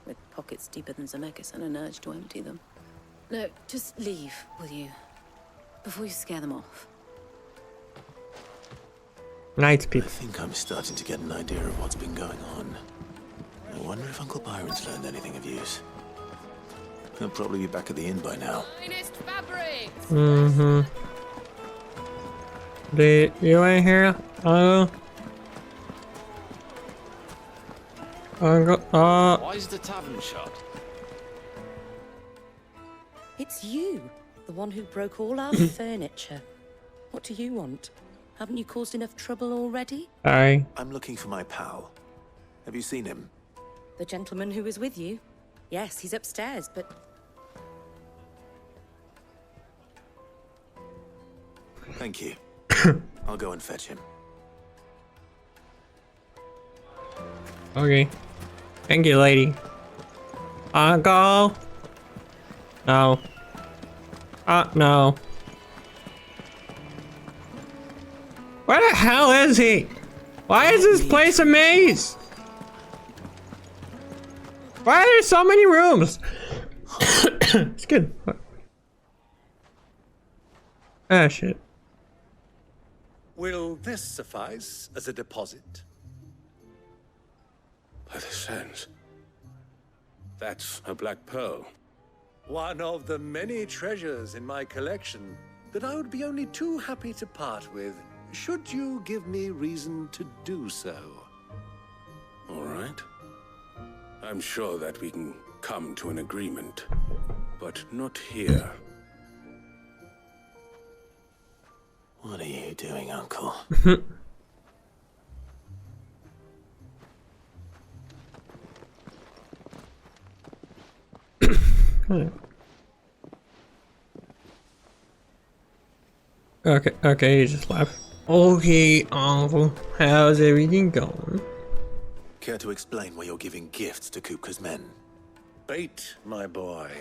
with pockets deeper than Zemeckis and an urge to empty them. No, just leave, will you? Before you scare them off. Nice people. I think I'm starting to get an idea of what's been going on. I wonder if Uncle Byron's learned anything of use. He'll probably be back at the inn by now. Mm-hmm. You ain't here? I'll go. Why is the tavern shut? It's you, the one who broke all our furniture. What do you want? Haven't you caused enough trouble already? Sorry. I'm looking for my pal. Have you seen him? The gentleman who was with you? Yes, he's upstairs, but... Thank you. I'll go and fetch him. Okay. Thank you, lady. Uncle? No. No. Where the hell is he? Why is this place a maze? Why are there so many rooms? It's good. Ah, shit. Will this suffice as a deposit? By the sands. That's a black pearl. One of the many treasures in my collection that I would be only too happy to part with, should you give me reason to do so. All right. I'm sure that we can come to an agreement, but not here. What are you doing, Uncle? Okay, you just left. Okay, Uncle, how's everything going? Care to explain why you're giving gifts to Kupka's men? Bait, my boy.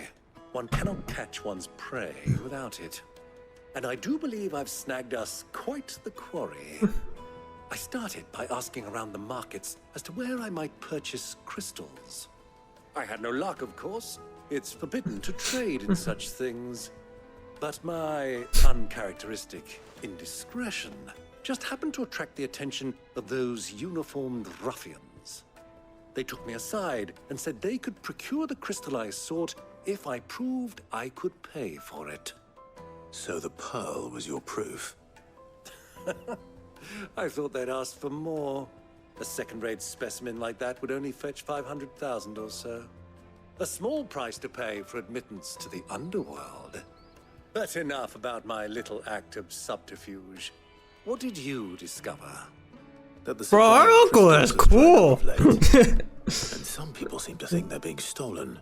One cannot catch one's prey without it. And I do believe I've snagged us quite the quarry. I started by asking around the markets as to where I might purchase crystals. I had no luck, of course. It's forbidden to trade in such things. But my uncharacteristic indiscretion just happened to attract the attention of those uniformed ruffians. They took me aside and said they could procure the crystal I sought if I proved I could pay for it. So the pearl was your proof? I thought they'd asked for more. A second-rate specimen like that would only fetch 500,000 or so. A small price to pay for admittance to the underworld. But enough about my little act of subterfuge. What did you discover? That the Bro, our uncle is cool. And some people seem to think they're being stolen.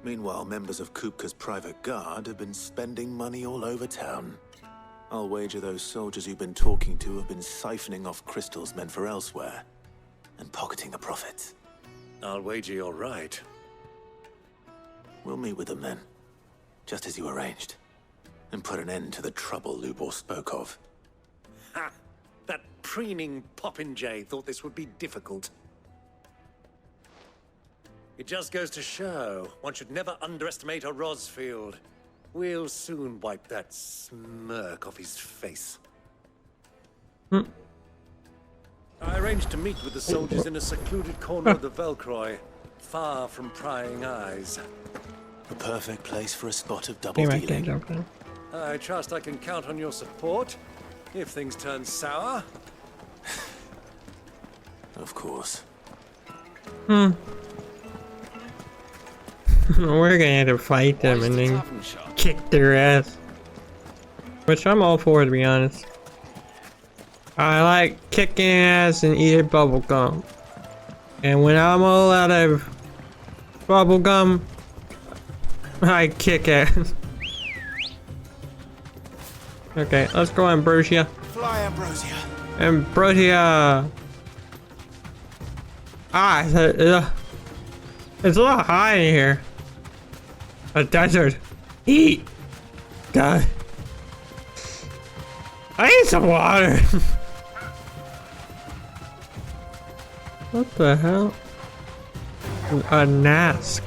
Meanwhile, members of Kupka's private guard have been spending money all over town. I'll wager those soldiers you've been talking to have been siphoning off crystals meant for elsewhere and pocketing the profits. I'll wager you're right. We'll meet with them then, just as you arranged, and put an end to the trouble Lubor spoke of. Ha! That preening popinjay thought this would be difficult. It just goes to show one should never underestimate a Rosfield. We'll soon wipe that smirk off his face. I arranged to meet with the soldiers in a secluded corner of the Velcroy, far from prying eyes. The perfect place for a spot of double dealing. I trust I can count on your support if things turn sour. Of course. We're gonna have to fight them and then kick their ass. Which I'm all for, to be honest. I like kicking ass and eating bubble gum. And when I'm all out of bubble gum, I kick ass. Okay, let's go Ambrosia. Fly, Ambrosia. Ambrosia. Ah, it's a lot high in here. A desert. Eat. God. I need some water. What the hell? A Nask.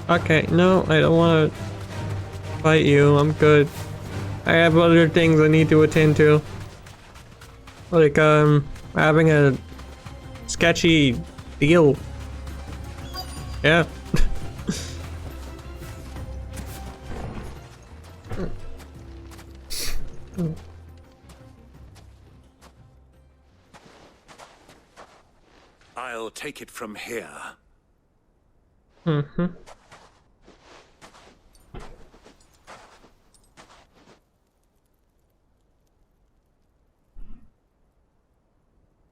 Okay, no, I don't want to fight you. I'm good. I have other things I need to attend to. Like, having a sketchy deal. Yeah. I'll take it from here. Mm-hmm.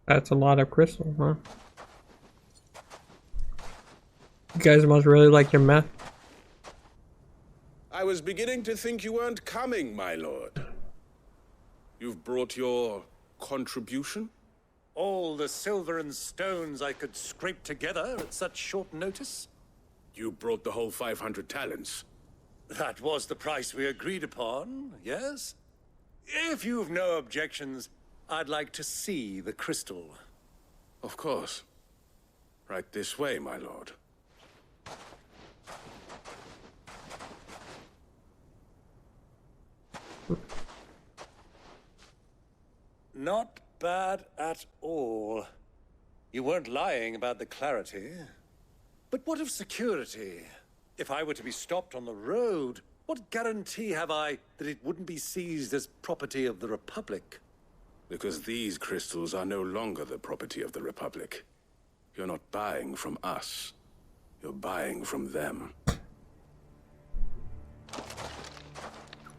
That's a lot of crystal, huh? You guys must really like your meth. I was beginning to think you weren't coming, my lord. You've brought your contribution? All the silver and stones I could scrape together at such short notice? You brought the whole 500 talents. That was the price we agreed upon, yes? If you've no objections, I'd like to see the crystal. Of course. Right this way, my lord. Not bad at all. You weren't lying about the clarity. But what of security? If I were to be stopped on the road, what guarantee have I that it wouldn't be seized as property of the Republic? Because these crystals are no longer the property of the Republic. You're not buying from us. You're buying from them.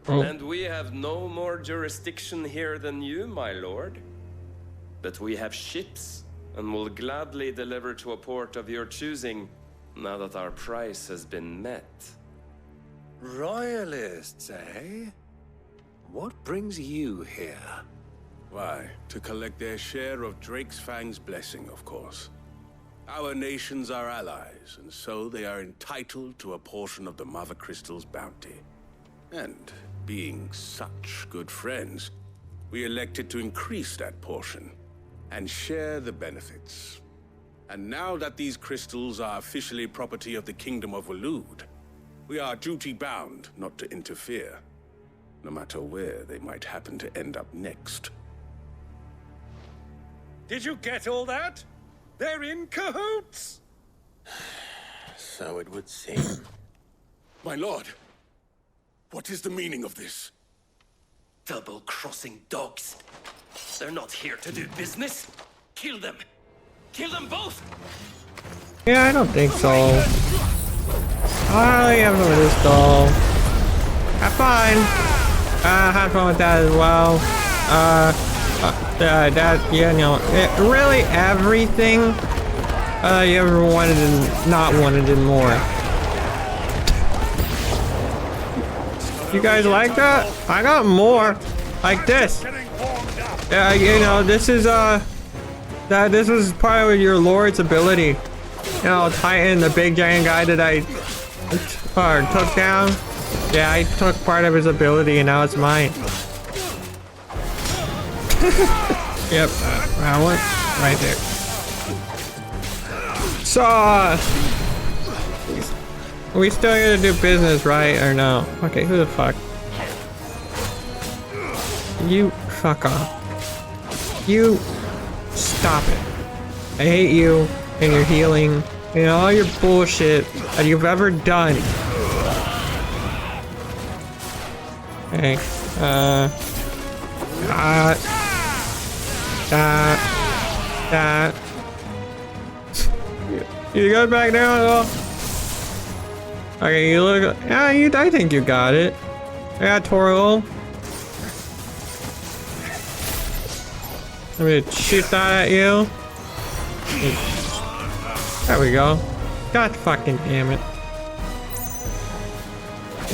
And we have no more jurisdiction here than you, my lord. But we have ships, and will gladly deliver to a port of your choosing, now that our price has been met. Royalists, eh? What brings you here? Why, to collect their share of Drake's Fang's blessing, of course. Our nations are allies, and so they are entitled to a portion of the Mother Crystal's bounty. And being such good friends, we elected to increase that portion and share the benefits. And now that these crystals are officially property of the Kingdom of Waloed, we are duty-bound not to interfere, no matter where they might happen to end up next. Did you get all that? They're in cahoots! So it would seem. My lord, what is the meaning of this? Double-crossing dogs. They're not here to do business. Kill them. Kill them both. Yeah, I don't think so. I have fun with this doll. Have fun. Have fun with that as well. Yeah, no, really everything you ever wanted and not wanted and more. You guys like that? I got more like this. Yeah, you know, this is this was part of your lord's ability. You know, Titan, the big giant guy that I took down. Yeah, I took part of his ability and now it's mine. Yep, that one right there. So, we still gotta do business, right? Or no? Okay, who the fuck? You fuck off. You stop it. I hate you and your healing and all your bullshit that you've ever done. Okay, you got back down at all? Okay, you look. Yeah, I think you got it. I got Torgal. Let me shoot that at you. There we go. God fucking damn it.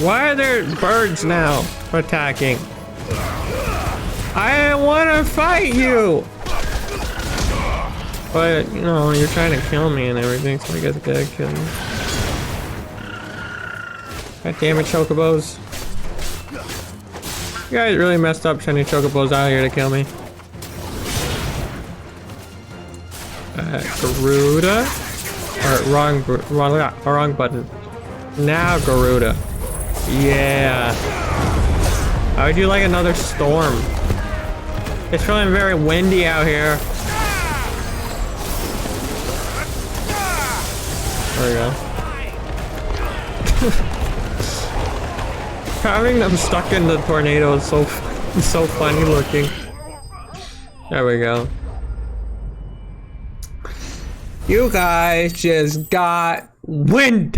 Why are there birds now attacking? I want to fight you! But, you know, you're trying to kill me and everything, so I guess I gotta kill you. God damn it, Chocobos. You guys really messed up sending Chocobos out here to kill me. Garuda. Or wrong button. Now Garuda. Yeah. I would do like another storm. It's feeling very windy out here. There we go. Having them stuck in the tornado is so funny looking. There we go. You guys just got wind.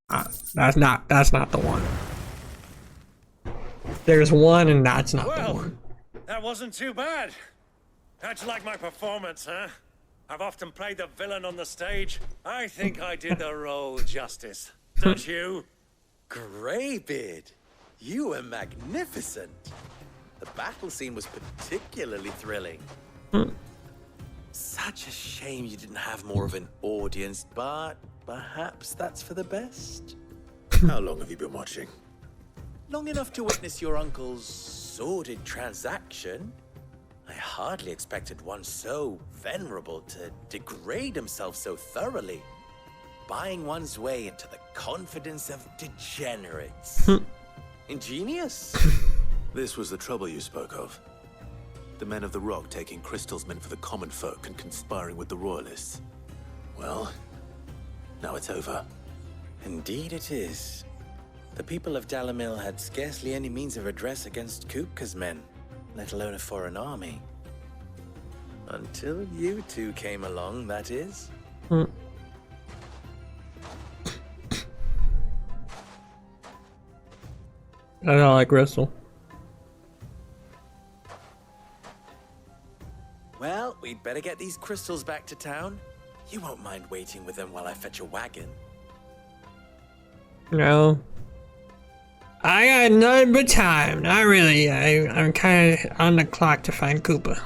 That's not the one. There's one and that's not the one. That wasn't too bad. How'd you like my performance, huh? I've often played the villain on the stage. I think I did the role justice. Don't you? Greybeard, you were magnificent. The battle scene was particularly thrilling. Such a shame you didn't have more of an audience, but perhaps that's for the best. How long have you been watching? Long enough to witness your uncle's sordid transaction. I hardly expected one so venerable to degrade himself so thoroughly. Buying one's way into the confidence of degenerates. Ingenious. This was the trouble you spoke of. The men of the Rock taking crystals meant for the common folk and conspiring with the royalists. Well, now it's over. Indeed it is. The people of Dalamil had scarcely any means of redress against Kupka's men, let alone a foreign army. Until you two came along, that is. I don't like Crystal. Well, we'd better get these crystals back to town. You won't mind waiting with them while I fetch a wagon. No. I got nothing but time. Not really. I'm kind of on the clock to find Koopa.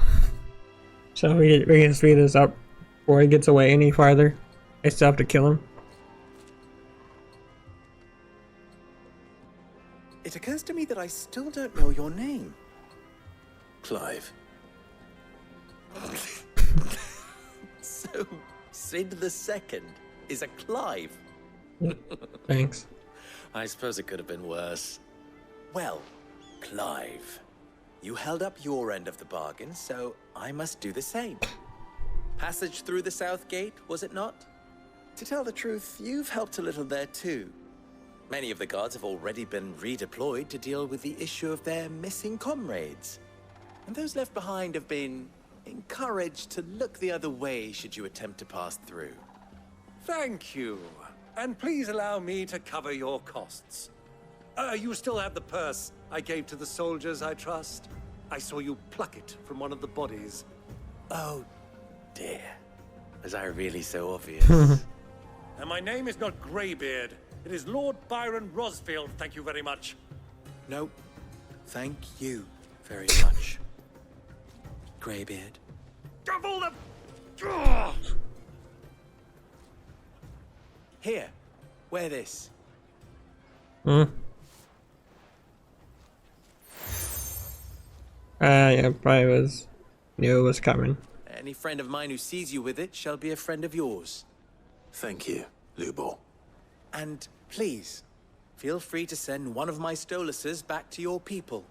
So we can speed this up before he gets away any farther. I still have to kill him. It occurs to me that I still don't know your name. Clive. So, Sid the Second is a Clive. Thanks. I suppose it could have been worse. Well, Clive, you held up your end of the bargain, so I must do the same. Passage through the South Gate, was it not? To tell the truth, you've helped a little there too. Many of the guards have already been redeployed to deal with the issue of their missing comrades. And those left behind have been encouraged to look the other way should you attempt to pass through. Thank you. And please allow me to cover your costs. You still have the purse I gave to the soldiers, I trust? I saw you pluck it from one of the bodies. Oh, dear. Was I really so obvious? And my name is not Greybeard. It is Lord Byron Rosfield, thank you very much. No, thank you very much. Greybeard. Double the... Here, wear this. Yeah, probably knew it was coming. Any friend of mine who sees you with it shall be a friend of yours. Thank you, Lubo. And please, feel free to send one of my Stoluses back to your people.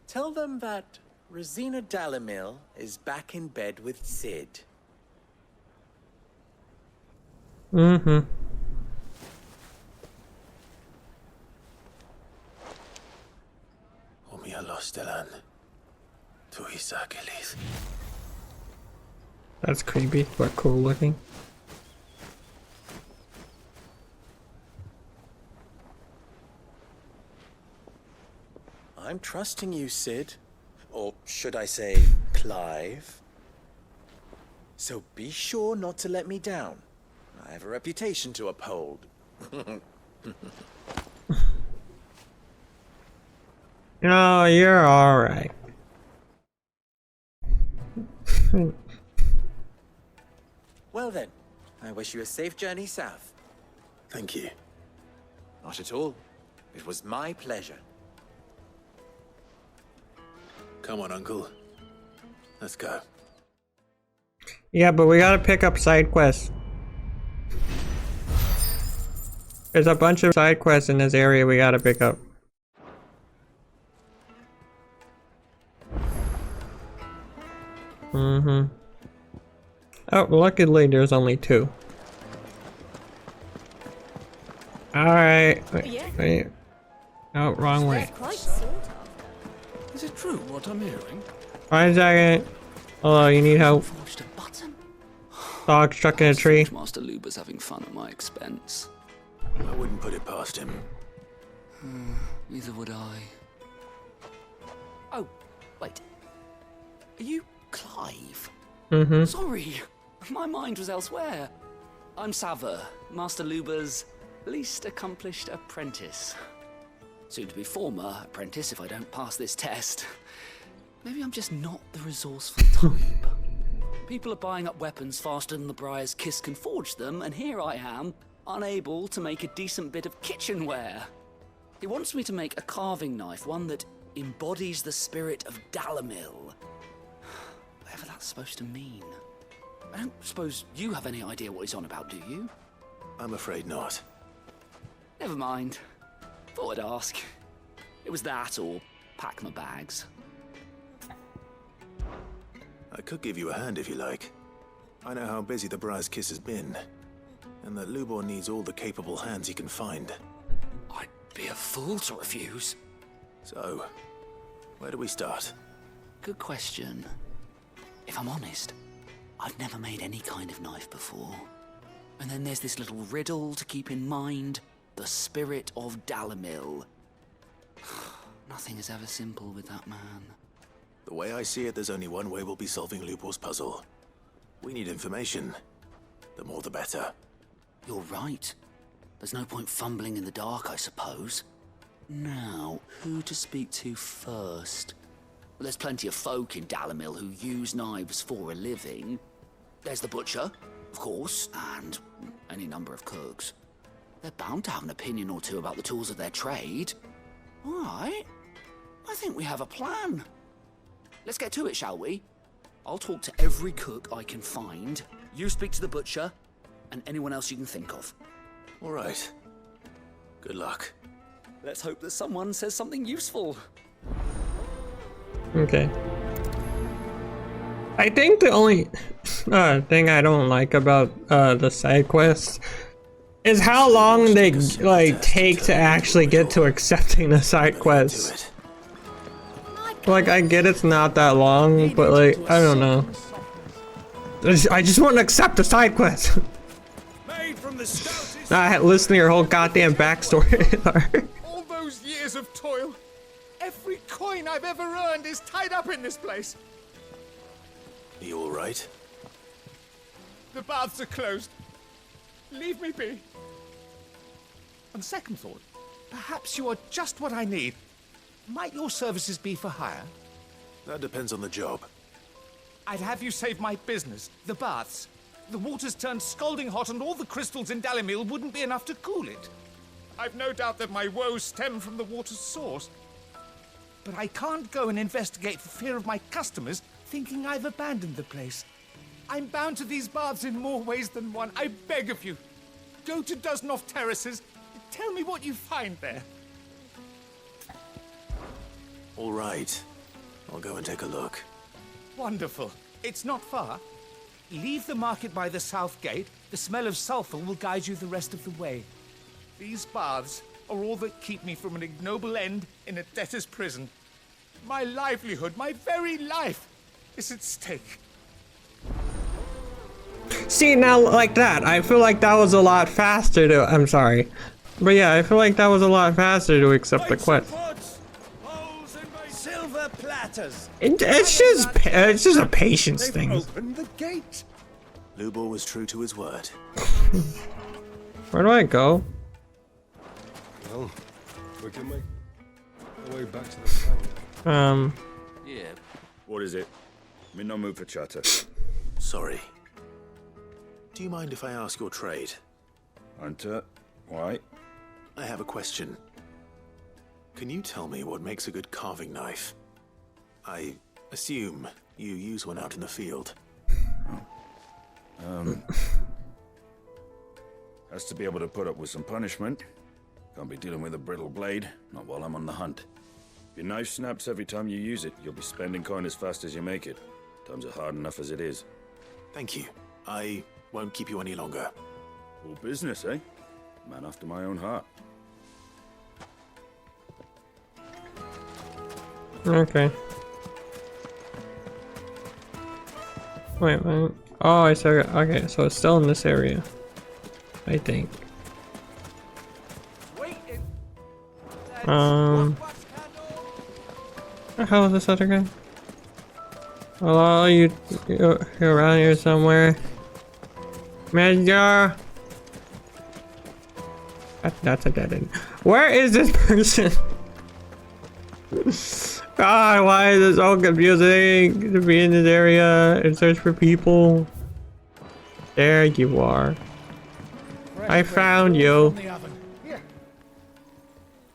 Tell them that Rosina Dalamil is back in bed with Sid. Omia Lostelan. Tuisa Kelis. That's creepy, but cool looking. I'm trusting you, Sid. Or should I say, Clive. So be sure not to let me down. I have a reputation to uphold. No, you're alright. Well then, I wish you a safe journey south. Thank you. Not at all. It was my pleasure. Come on, Uncle. Let's go. Yeah, but we gotta pick up side quests. There's a bunch of side quests in this area we gotta pick up. Mm-hmm. Oh, luckily there's only 2. Alright. Wait. Oh, wrong way. Is it true what I'm hearing? 1 second. Hello, you need help? Dog stuck in a tree. Master Luber's having fun at my expense. I wouldn't put it past him. Neither would I. Oh, wait. Are you Clive? Mm-hmm. Sorry, my mind was elsewhere. I'm Sava, Master Luber's least accomplished apprentice. Soon to be former apprentice if I don't pass this test. Maybe I'm just not the resourceful type. People are buying up weapons faster than the Briar's Kiss can forge them, and here I am, unable to make a decent bit of kitchenware. He wants me to make a carving knife, one that embodies the spirit of Dalamil. Whatever that's supposed to mean. I don't suppose you have any idea what he's on about, do you? I'm afraid not. Never mind. Thought I'd ask. It was that or pack my bags. I could give you a hand if you like. I know how busy the Briar's Kiss has been, and that Lubor needs all the capable hands he can find. I'd be a fool to refuse. So, where do we start? Good question. If I'm honest, I've never made any kind of knife before. And then there's this little riddle to keep in mind. The spirit of Dalamil. Nothing is ever simple with that man. The way I see it, there's only one way we'll be solving Lubor's puzzle. We need information. The more the better. You're right. There's no point fumbling in the dark, I suppose. Now, who to speak to first? Well, there's plenty of folk in Dalamil who use knives for a living. There's the butcher, of course, and any number of cooks. They're bound to have an opinion or two about the tools of their trade. All right. I think we have a plan. Let's get to it, shall we? I'll talk to every cook I can find. You speak to the butcher, and anyone else you can think of. All right. Good luck. Let's hope that someone says something useful. Okay. I think the only thing I don't like about the side quests is how long they like take to actually get to accepting the side quest. Like, I get it's not that long, but like, I don't know. I just want to accept the side quest. Not listen to your whole goddamn backstory. All those years of toil, every coin I've ever earned is tied up in this place. Are you all right? The baths are closed. Leave me be. On second thought, perhaps you are just what I need. Might your services be for hire? That depends on the job. I'd have you save my business, the baths. The water's turned scalding hot and all the crystals in Dalamil wouldn't be enough to cool it. I've no doubt that my woes stem from the water's source. But I can't go and investigate for fear of my customers thinking I've abandoned the place. I'm bound to these baths in more ways than one. I beg of you. Go to Dusnoff Terraces. Tell me what you find there. All right. I'll go and take a look. Wonderful. It's not far. Leave the market by the south gate. The smell of sulfur will guide you the rest of the way. These baths are all that keep me from an ignoble end in a debtor's prison. My livelihood, my very life, is at stake. See, now like that, I feel like that was a lot faster to. I'm sorry. But yeah, I feel like that was a lot faster to accept the quest. Silver platters. It's just a patience thing. Open the gate. Lubor was true to his word. Where do I go? Well, we can make our way back to the town. Yeah. What is it? I'm in no mood for chatter. Sorry. Do you mind if I ask your trade? Hunter, why? I have a question. Can you tell me what makes a good carving knife? I assume you use one out in the field. Has to be able to put up with some punishment. Can't be dealing with a brittle blade, not while I'm on the hunt. If your knife snaps every time you use it, you'll be spending coin as fast as you make it. Times are hard enough as it is. Thank you. I won't keep you any longer. All business, eh? Man after my own heart. Okay. Wait. Oh, I saw it. Okay, so it's still in this area. I think. What the hell is this other guy? Hello, you're around here somewhere. Major! That's a dead end. Where is this person? God, why is this so confusing to be in this area and search for people? There you are. I found you.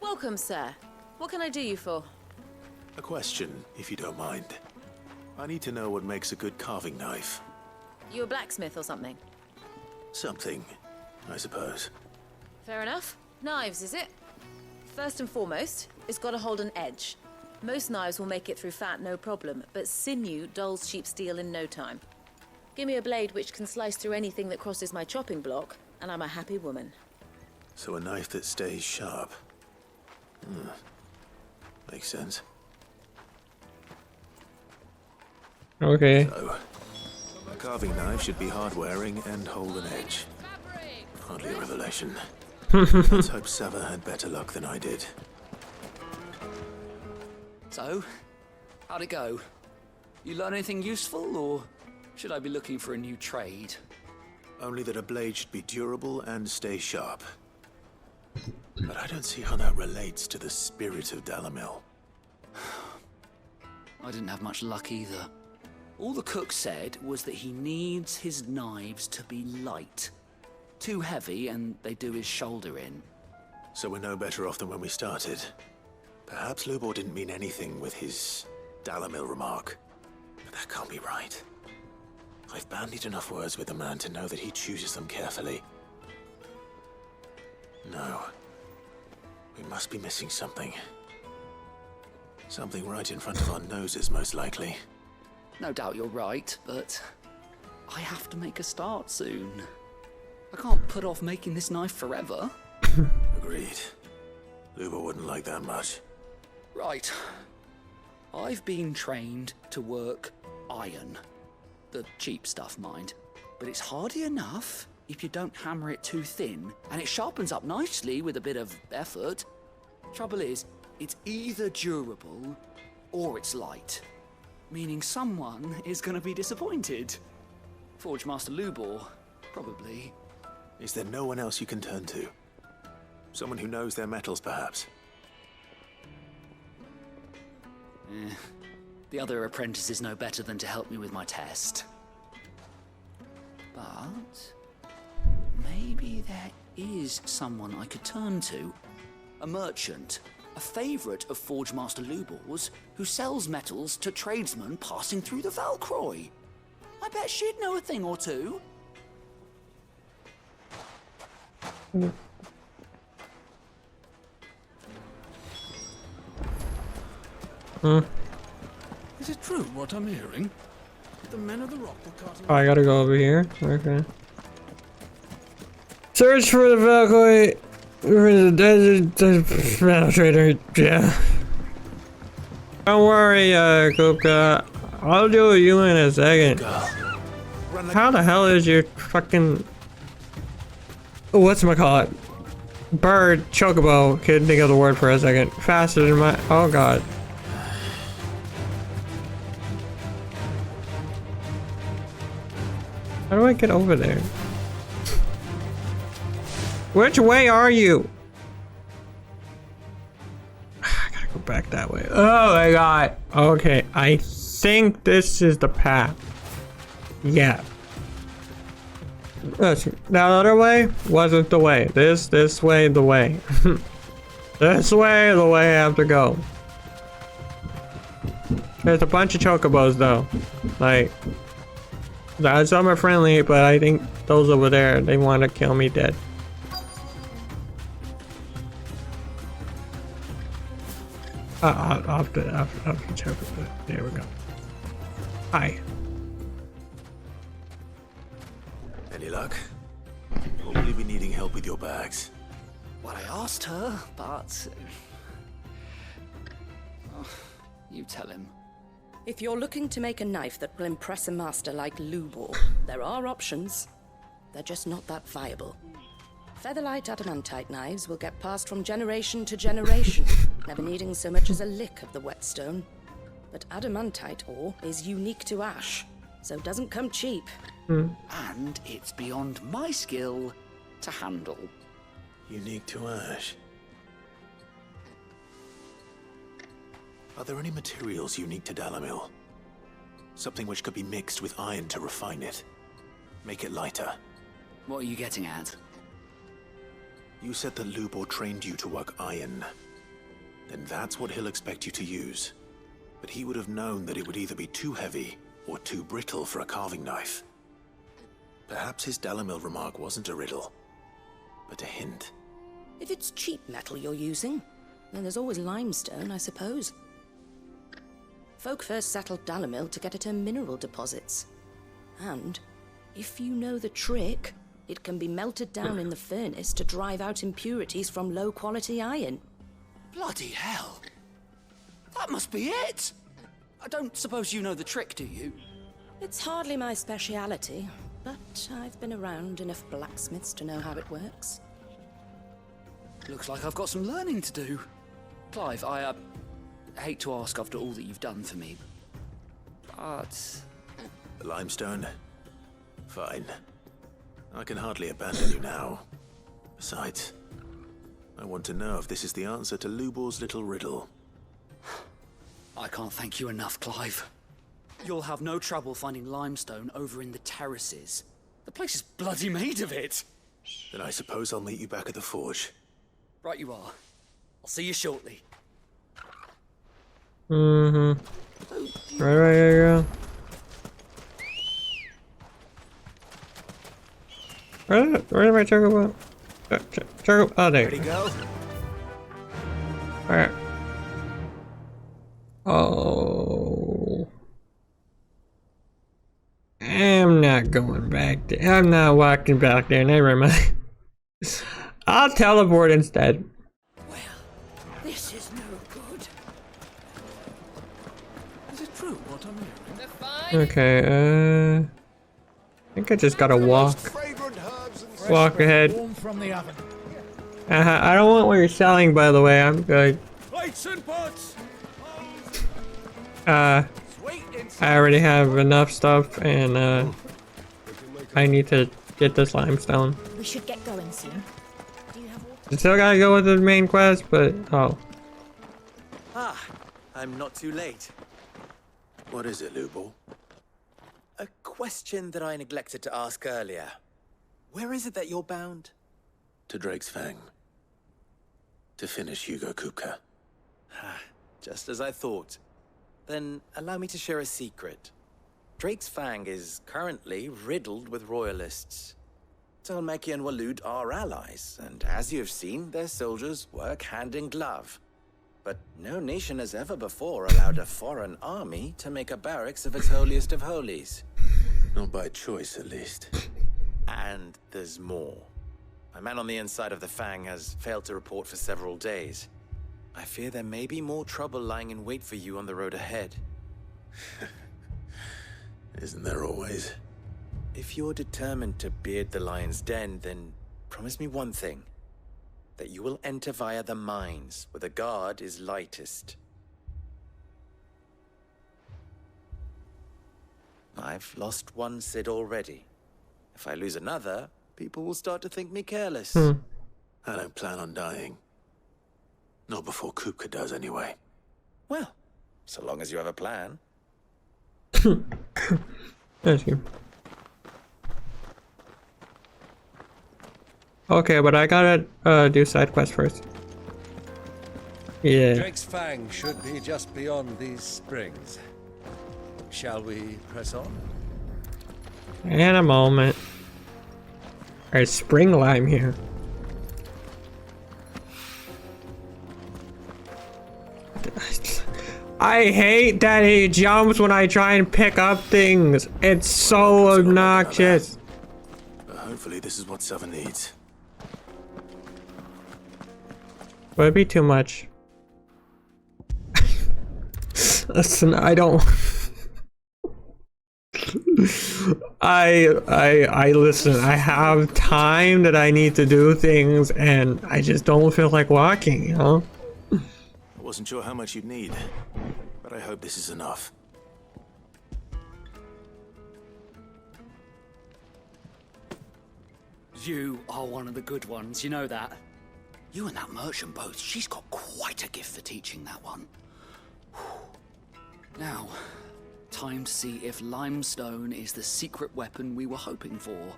Welcome, sir. What can I do you for? A question, if you don't mind. I need to know what makes a good carving knife. You a blacksmith or something? Something, I suppose. Fair enough. Knives, is it? First and foremost, it's got to hold an edge. Most knives will make it through fat, no problem, but sinew dulls cheap steel in no time. Give me a blade which can slice through anything that crosses my chopping block, and I'm a happy woman. So a knife that stays sharp. Makes sense. Okay. So, a carving knife should be hard-wearing and hold an edge. Hardly a revelation. Let's hope Sava had better luck than I did. So, how'd it go? You learn anything useful, or should I be looking for a new trade? Only that a blade should be durable and stay sharp. But I don't see how that relates to the spirit of Dalamil. I didn't have much luck either. All the cook said was that he needs his knives to be light. Too heavy and they do his shoulder in. So we're no better off than when we started. Perhaps Lubor didn't mean anything with his Dalamil remark. But that can't be right. I've bandied enough words with the man to know that he chooses them carefully. No. We must be missing something. Something right in front of our noses, most likely. No doubt you're right, but I have to make a start soon. I can't put off making this knife forever. Agreed. Lubor wouldn't like that much. Right. I've been trained to work iron. The cheap stuff, mind. But it's hardy enough if you don't hammer it too thin, and it sharpens up nicely with a bit of effort. Trouble is, it's either durable or it's light. Meaning someone is gonna be disappointed. Forge Master Lubor, probably. Is there no one else you can turn to? Someone who knows their metals, perhaps? The other apprentices know better than to help me with my test. But maybe there is someone I could turn to. A merchant, a favorite of Forge Master Lubor's, who sells metals to tradesmen passing through the Valcroy. I bet she'd know a thing or two. Is it true what I'm hearing? The men of the rock were caught in... Oh, I gotta go over here. Okay. Search for the Valkyrie. The desert metal trader. Yeah. Don't worry, Kupka. I'll do you in a second. How the hell is your fucking... Whatchamacallit? Bird, Chocobo. Couldn't think of the word for a second. Faster than my... Oh god. How do I get over there? Which way are you? I gotta go back that way. Oh my god. Okay, I think this is the path. Yeah. That other way wasn't the way. This way, the way. This way, the way I have to go. There's a bunch of chocobos though. Like, some are friendly, but I think those over there, they want to kill me dead. I'll have to check it, but there we go. Hi. Any luck? Or will you be needing help with your bags? Well, I asked her, but... Oh, you tell him. If you're looking to make a knife that will impress a master like Lubor, there are options. They're just not that viable. Featherlight adamantite knives will get passed from generation to generation, never needing so much as a lick of the whetstone. But adamantite ore is unique to ash, so it doesn't come cheap. And it's beyond my skill to handle. Unique to ash. Are there any materials unique to Dalimil? Something which could be mixed with iron to refine it. Make it lighter. What are you getting at? You said that Lubor trained you to work iron. Then that's what he'll expect you to use. But he would have known that it would either be too heavy or too brittle for a carving knife. Perhaps his Dalimil remark wasn't a riddle, but a hint. If it's cheap metal you're using, then there's always limestone, I suppose. Folk first settled Dalimil to get at her mineral deposits. And, if you know the trick, it can be melted down in the furnace to drive out impurities from low-quality iron. Bloody hell! That must be it! I don't suppose you know the trick, do you? It's hardly my speciality, but I've been around enough blacksmiths to know how it works. Looks like I've got some learning to do. Clive, I hate to ask after all that you've done for me, but... Limestone? Fine. I can hardly abandon you now. Besides, I want to know if this is the answer to Lubor's little riddle. I can't thank you enough, Clive. You'll have no trouble finding limestone over in the terraces. The place is bloody made of it. Then I suppose I'll meet you back at the forge. Right you are. I'll see you shortly. Right, here you go. Where's my Chocobo? Chocobo, oh, there. Ready, go? Alright. Oh. I'm not going back there. I'm not walking back there. Never mind. I'll teleport instead. This is no good. Is it true what I'm hearing? Okay, I think I just gotta walk ahead. From the oven. I don't want what you're selling, by the way. I'm good. Plates and pots. I already have enough stuff, and I need to get this limestone. We should get going soon. Do you have water? I still gotta go with the main quest, but oh. Ah, I'm not too late. What is it, Lubor? A question that I neglected to ask earlier. Where is it that you're bound? To Drake's Fang. To finish Hugo Kupka. Just as I thought. Then allow me to share a secret. Drake's Fang is currently riddled with royalists. Talmeki and Waloed are allies, and as you have seen, their soldiers work hand in glove. But no nation has ever before allowed a foreign army to make a barracks of its holiest of holies. Not by choice, at least. And there's more. My man on the inside of the Fang has failed to report for several days. I fear there may be more trouble lying in wait for you on the road ahead. Isn't there always? If you're determined to beard the lion's den, then promise me one thing. That you will enter via the mines, where the guard is lightest. I've lost one Cid already. If I lose another, people will start to think me careless. I don't plan on dying. Not before Kupka does, anyway. Well, so long as you have a plan. Thank you. Okay, but I gotta do side quest first. Yeah. Drake's Fang should be just beyond these springs. Shall we press on? In a moment. There's spring lime here. I hate that he jumps when I try and pick up things. It's so obnoxious. Hopefully this is what Sava needs. Would it be too much? Listen, I don't. I listen. I have time that I need to do things, and I just don't feel like walking. You know. I wasn't sure how much you'd need, but I hope this is enough. You are one of the good ones, you know that. You and that merchant both, she's got quite a gift for teaching that one. Now, time to see if limestone is the secret weapon we were hoping for.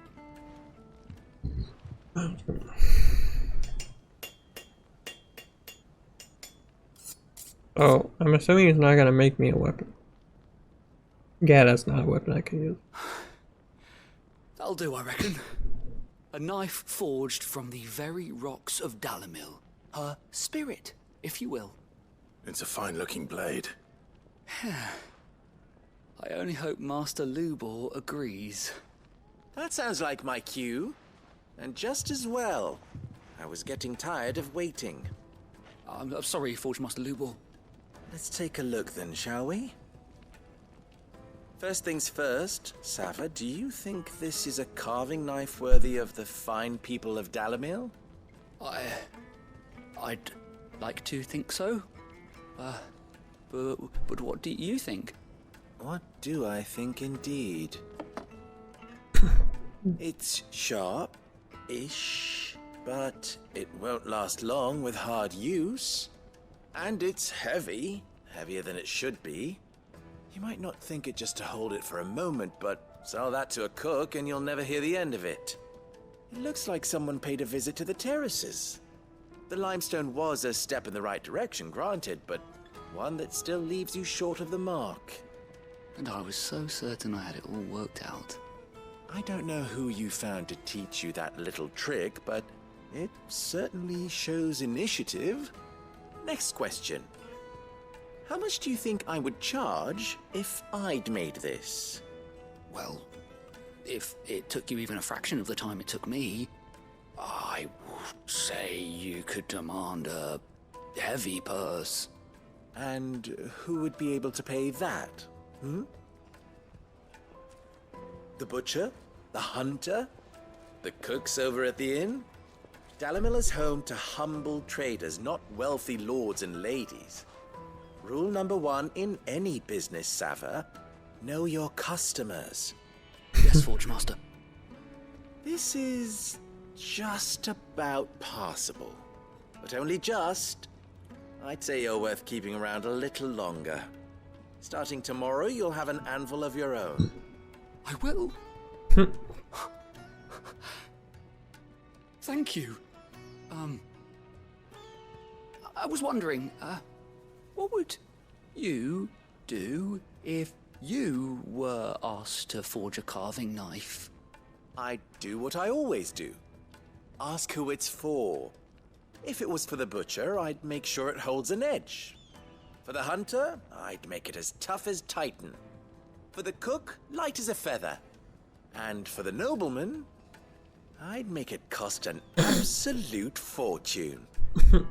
Oh, I'm assuming he's not gonna make me a weapon. Yeah, that's not a weapon I can use. That'll do, I reckon. A knife forged from the very rocks of Dalimil. Her spirit, if you will. It's a fine-looking blade. I only hope Master Lubor agrees. That sounds like my cue. And just as well. I was getting tired of waiting. I'm sorry, Forge Master Lubor. Let's take a look then, shall we? First things first, Sava, do you think this is a carving knife worthy of the fine people of Dalimil? I'd like to think so. But what do you think? What do I think indeed? It's sharp-ish, but it won't last long with hard use. And it's heavy, heavier than it should be. You might not think it just to hold it for a moment, but sell that to a cook and you'll never hear the end of it. It looks like someone paid a visit to the terraces. The limestone was a step in the right direction, granted, but one that still leaves you short of the mark. And I was so certain I had it all worked out. I don't know who you found to teach you that little trick, but it certainly shows initiative. Next question. How much do you think I would charge if I'd made this? Well, if it took you even a fraction of the time it took me, I would say you could demand a heavy purse. And who would be able to pay that? The butcher? The hunter? The cooks over at the inn? Dalimil is home to humble traders, not wealthy lords and ladies. Rule number 1 in any business, Sava, know your customers. Yes, Forge Master. This is just about passable, but only just. I'd say you're worth keeping around a little longer. Starting tomorrow, you'll have an anvil of your own. I will. Thank you. I was wondering, what would you do if you were asked to forge a carving knife? I'd do what I always do. Ask who it's for. If it was for the butcher, I'd make sure it holds an edge. For the hunter, I'd make it as tough as Titan. For the cook, light as a feather. And for the nobleman, I'd make it cost an absolute fortune. There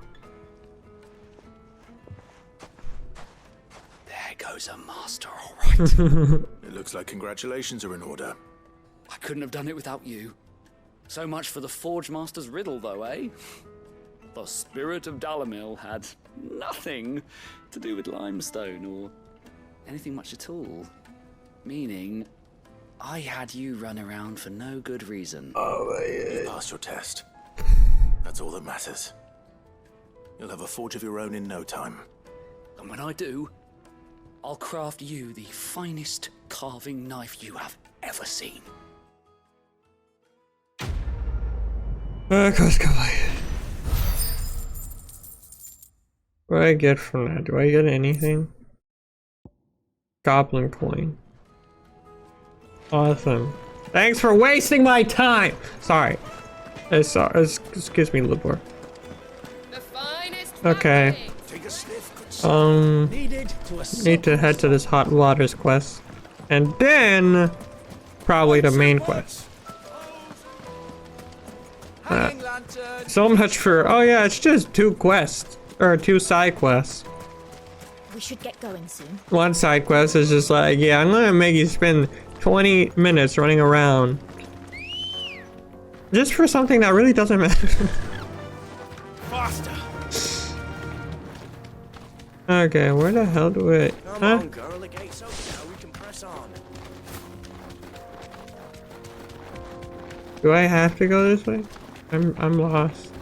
goes a master, all right. It looks like congratulations are in order. I couldn't have done it without you. So much for the Forge Master's riddle, though, eh? The spirit of Dalimil had nothing to do with limestone or anything much at all. Meaning, I had you run around for no good reason. You passed your test. That's all that matters. You'll have a forge of your own in no time. And when I do, I'll craft you the finest carving knife you have ever seen. What do I get from that? Do I get anything? Goblin coin. Awesome. Thanks for wasting my time! Sorry. Excuse me, Libor. The finest Okay. Take a sniff, good Need to head to this hot waters quest. And then probably the main quest. So much for, oh yeah, it's just 2 quests, or 2 side quests. We should get going soon. One side quest is just like, yeah, I'm gonna make you spend 20 minutes running around. Just for something that really doesn't matter. Faster. Okay, where the hell do it? Come Huh? on, girl, the gate's open now, we can press on. Do I have to go this way? I'm lost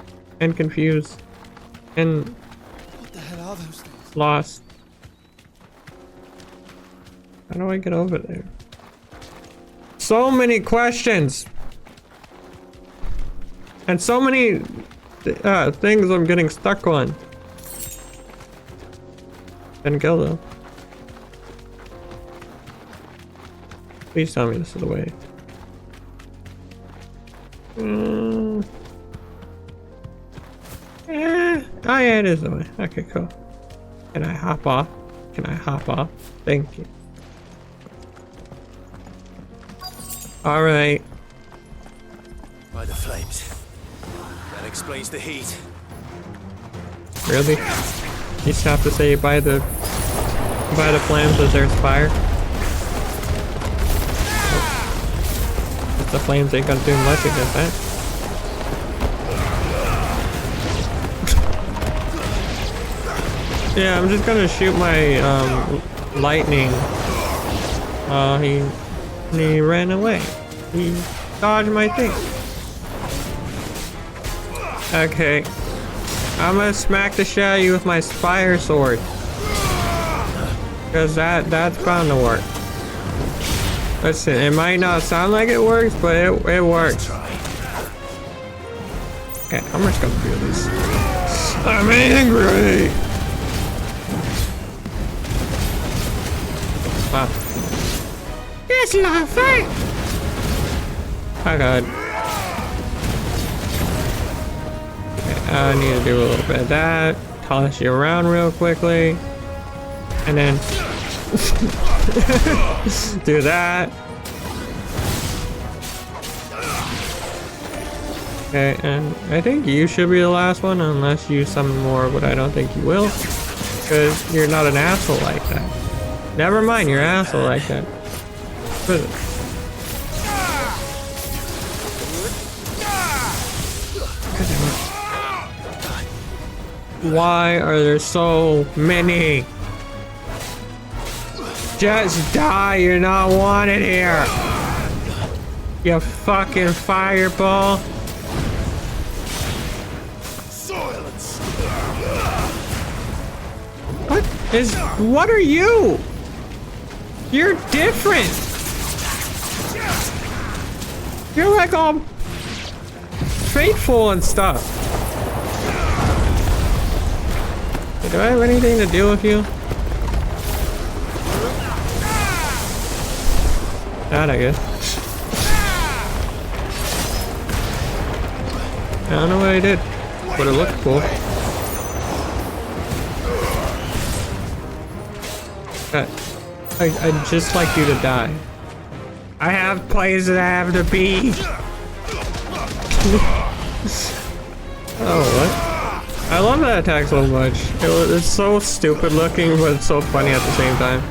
and confused and What the hell are those things? lost. How do I get over there? So many questions and so many things I'm getting stuck on. Didn't kill though. Please tell me this is the way. Oh yeah, it is the way. Okay, cool. Can I hop off? Can I hop off? Thank you. Alright. By the flames. That explains the heat. Really? You just have to say by the flames as there's fire? The flames ain't gonna do much against that. Yeah, I'm just gonna shoot my lightning. He ran away. He dodged my thing. Okay. I'm gonna smack the shit out of you with my fire sword. Cause that's bound to work. Listen, it might not sound like it works, but it works. Okay, I'm just gonna do this. I'm angry! Wow. It's not fair! Oh god. Okay, I need to do a little bit of that. Toss you around real quickly. And then do that. Okay, and I think you should be the last one unless you summon more, but I don't think you will. Because you're not an asshole like that. Never mind, you're an asshole like that. What is it? Why are there so many? Just die, you're not wanted here. You fucking fireball. Silence. What are you? You're different. You're like all fateful and stuff. Do I have anything to do with you? That, I guess. I don't know what I did, but it looked cool. I'd just like you to die. I have places I have to be. Oh, what? I love that attack so much. It's so stupid looking, but it's so funny at the same time.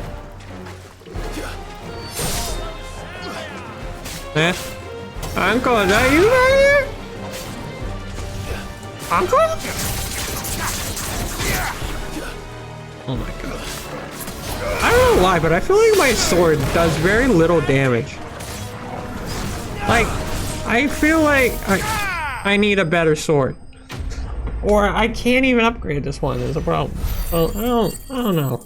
Eh? Uncle, is that you right here? Uncle? Oh my god. I don't know why, but I feel like my sword does very little damage. Like, I feel like I need a better sword. Or I can't even upgrade this one, is a problem. So, I don't know.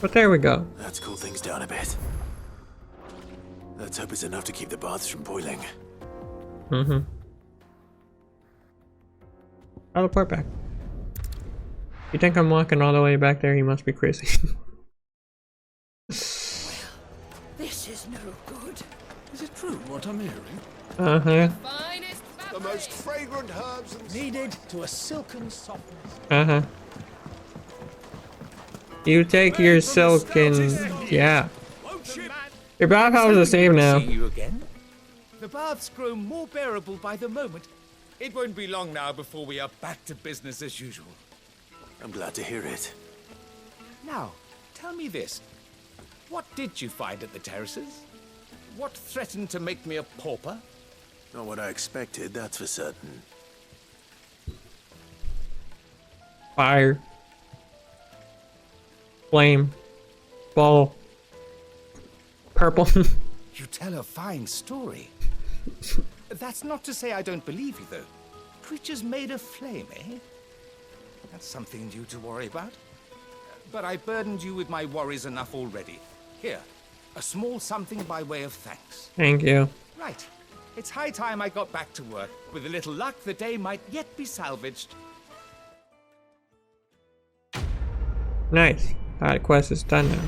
But there we go. Let's cool things down a bit. Let's hope it's enough to keep the baths from boiling. Mm-hmm. Teleport back. You think I'm walking all the way back there? You must be crazy. This is no good. Is it true what I'm hearing? Uh-huh. The The most fragrant herbs and Kneaded to a silken softness. Uh-huh. You take your silk and... yeah. Your bathhouse is the same now. See you again. The baths grow more bearable by the moment. It won't be long now before we are back to business as usual. I'm glad to hear it. Now, tell me this. What did you find at the terraces? What threatened to make me a pauper? Not what I expected, that's for certain. Fire. Flame. Ball. Purple. You tell a fine story. That's not to say I don't believe you, though. Creatures made of flame, eh? That's something new to worry about. But I burdened you with my worries enough already. Here, a small something by way of thanks. Thank you. Right. It's high time I got back to work. With a little luck, the day might yet be salvaged. Nice. That quest is done now.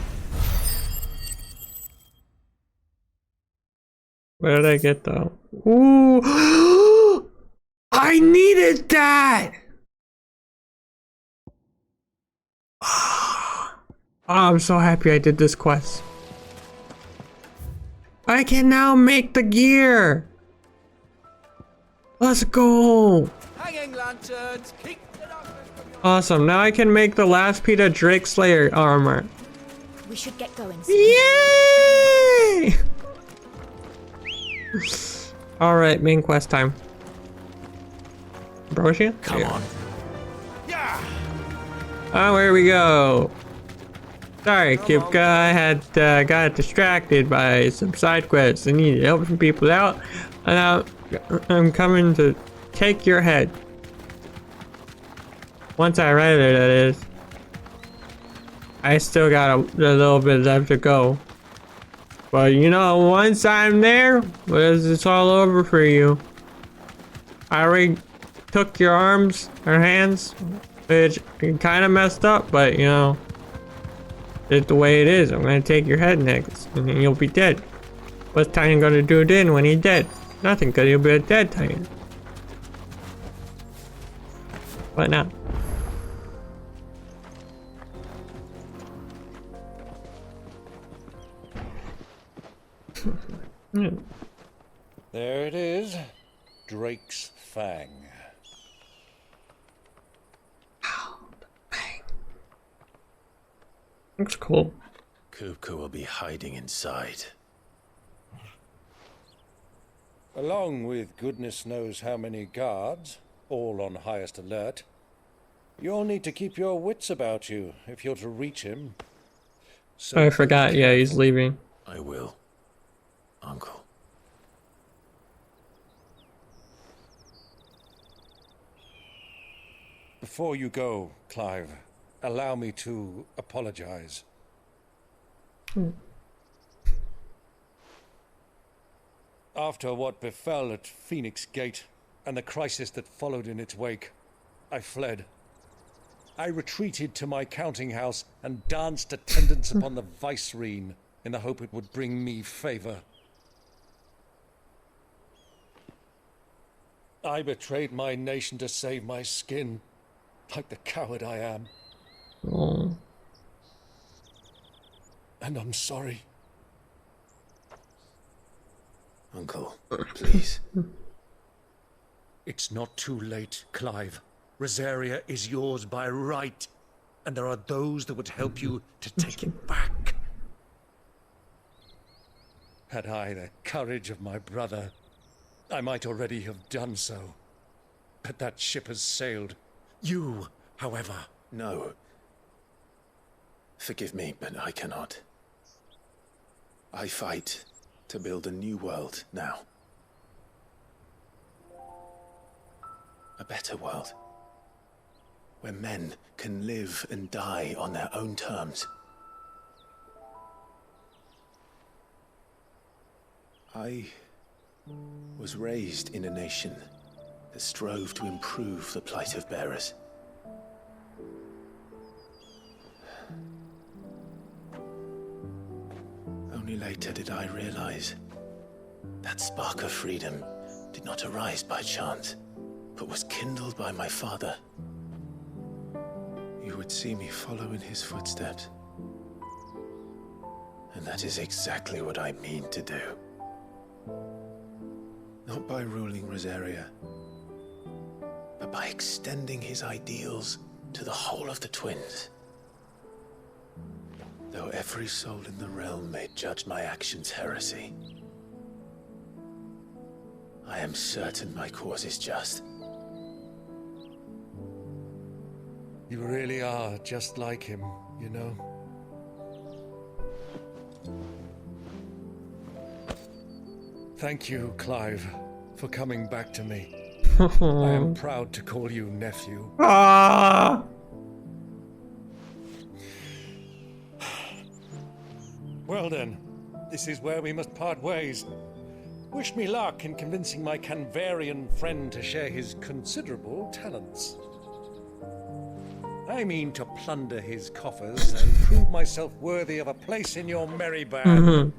Where did I get though? Ooh! I needed that! Oh, I'm so happy I did this quest. I can now make the gear! Let's go! Hanging lanterns, keep it up. Awesome, now I can make the last Peter Drake Slayer armor. We should get going soon. Yay! Alright, main quest time. Brosia? Come on. Yeah. Oh, here we go. Sorry, Kupka, I had got distracted by some side quests. I needed help from people out, and now I'm coming to take your head. Once I read it, that is. I still got a little bit left to go. But you know, once I'm there, it's all over for you. I already took your arms or hands, which kind of messed up, but you know, it's the way it is. I'm gonna take your head next, and then you'll be dead. What's Titan gonna do then when he's dead? Nothing, cause he'll be a dead Titan. What now? There it is. Drake's Fang. Looks cool. Kupka will be hiding inside. Along with goodness knows how many guards, all on highest alert. You'll need to keep your wits about you if you're to reach him. So I forgot, yeah, he's leaving. I will. Uncle. Before you go, Clive, allow me to apologize. After what befell at Phoenix Gate and the crisis that followed in its wake, I fled. I retreated to my counting house and danced attendance upon the vice-reine in the hope it would bring me favor. I betrayed my nation to save my skin, like the coward I am. Oh. And I'm sorry. Uncle, please. It's not too late, Clive. Rosaria is yours by right, and there are those that would help you to take it back. Had I the courage of my brother, I might already have done so. But that ship has sailed. You, however... No. Forgive me, but I cannot. I fight to build a new world now. A better world. Where men can live and die on their own terms. I was raised in a nation that strove to improve the plight of bearers. Only later did I realize that spark of freedom did not arise by chance, but was kindled by my father. You would see me follow in his footsteps. And that is exactly what I mean to do. Not by ruling Rosaria, but by extending his ideals to the whole of the twins. Though every soul in the realm may judge my actions heresy, I am certain my cause is just. You really are just like him, you know? Thank you, Clive, for coming back to me. I am proud to call you nephew. Ah! Well then, this is where we must part ways. Wish me luck in convincing my Canvarian friend to share his considerable talents. I mean to plunder his coffers and prove myself worthy of a place in your merry band.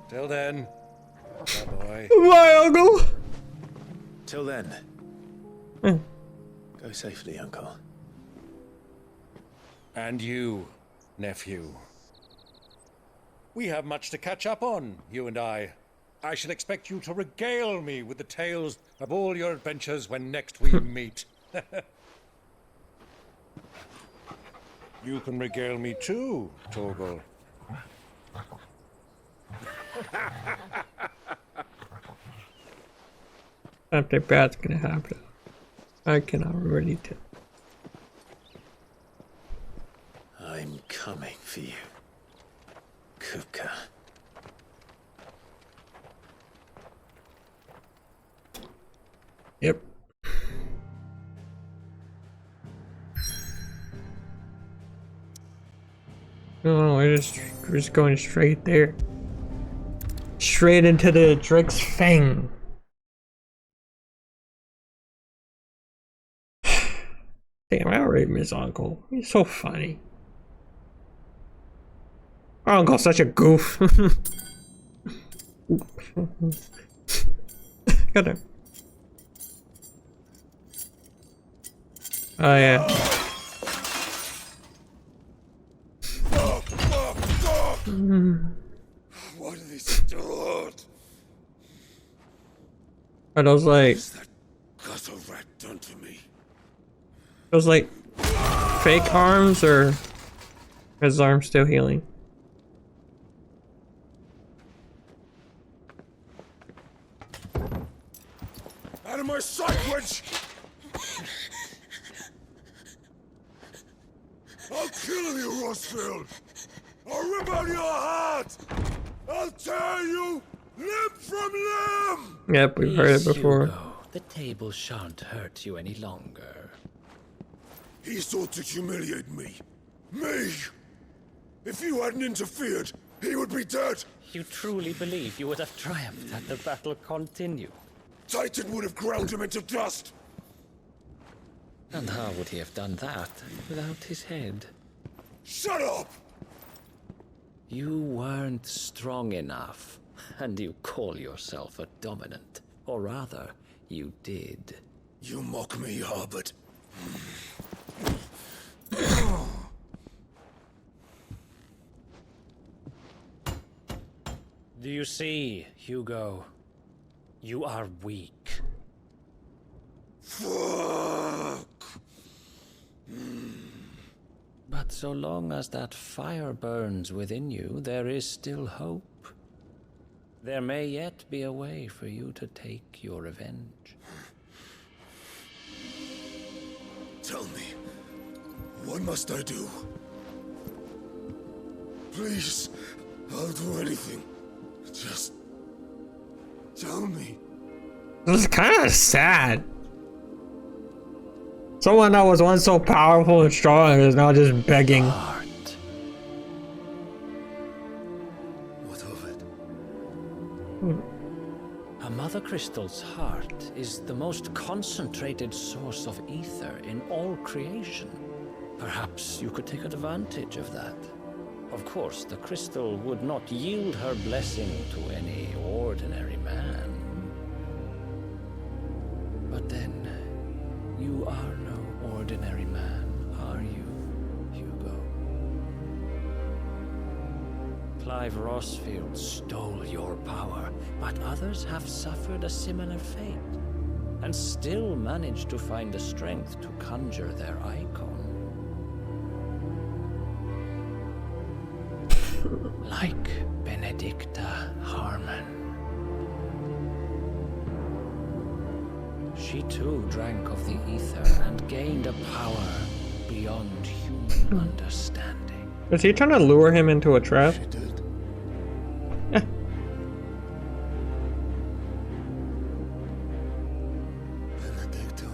Till then, bye-bye. Bye, Uncle! Till then, go safely, Uncle. And you, nephew. We have much to catch up on, you and I. I shall expect you to regale me with the tales of all your adventures when next we meet. You can regale me too, Torgal. Something bad's gonna happen. I cannot already tell. I'm coming for you, Kupka. Yep. No, we're just going straight there. Straight into the Drake's Fang. Damn, I already miss Uncle. He's so funny. Our Uncle's such a goof. Got him. Oh yeah. What are these doing? Are those like Gutter rat done to me. those like fake arms, or is his arm still healing? Out of my sight, wench! I'll kill you, Rosfield! I'll rip out your heart! I'll tear you limb from limb! Yep, we've heard it before. Hugo, the table shan't hurt you any longer. He sought to humiliate me. Me! If you hadn't interfered, he would be dead! You truly believe you would have triumphed had the battle continued? Titan would have ground him into dust! And how would he have done that without his head? Shut up! You weren't strong enough, and you call yourself a dominant. Or rather, you did. You mock me, Harbert. Do you see, Hugo? You are weak. Fuck! But so long as that fire burns within you, there is still hope. There may yet be a way for you to take your revenge. Tell me, what must I do? Please, I'll do anything. Just tell me. This is kind of sad. Someone that was once so powerful and strong is now just begging. What of it? A Mother Crystal's heart is the most concentrated source of ether in all creation. Perhaps you could take advantage of that. Of course, the crystal would not yield her blessing to any ordinary man. But then, you are no ordinary man, are you, Hugo? Clive Rosfield stole your power, but others have suffered a similar fate, and still managed to find the strength to conjure their icon. Like Benedicta Harmon. She too drank of the ether and gained a power beyond human understanding. Is he trying to lure him into a trap? She did. Benedicta.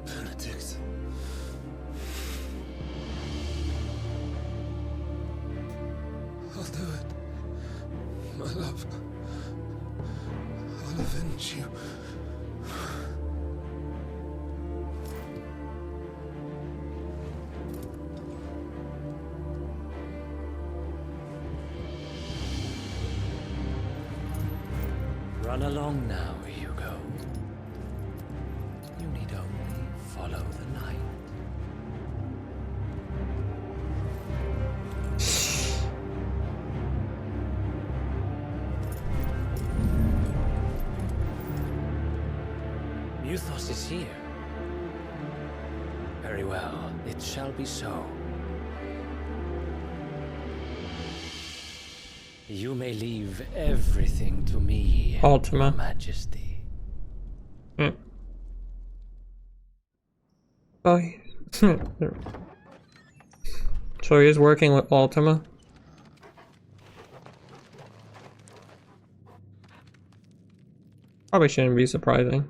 Benedict. I'll do it. My love. I'll avenge you. Run along now, Hugo. You need only follow the light. Muthos is here. Very well, it shall be so. You may leave everything to me, Ultima. Your Majesty. Oh, so he is working with Ultima. Probably shouldn't be surprising.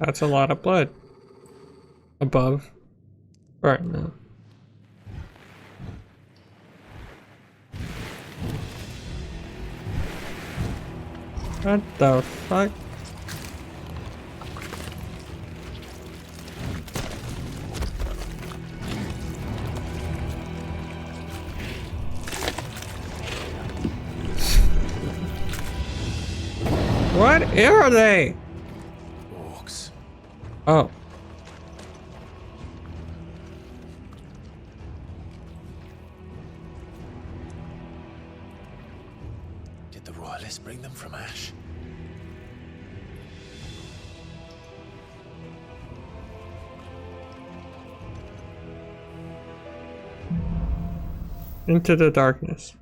That's a lot of blood. Above. Right now. What the fuck? What are they? Orcs. Oh. Did the royalists bring them from Ash? Into the darkness.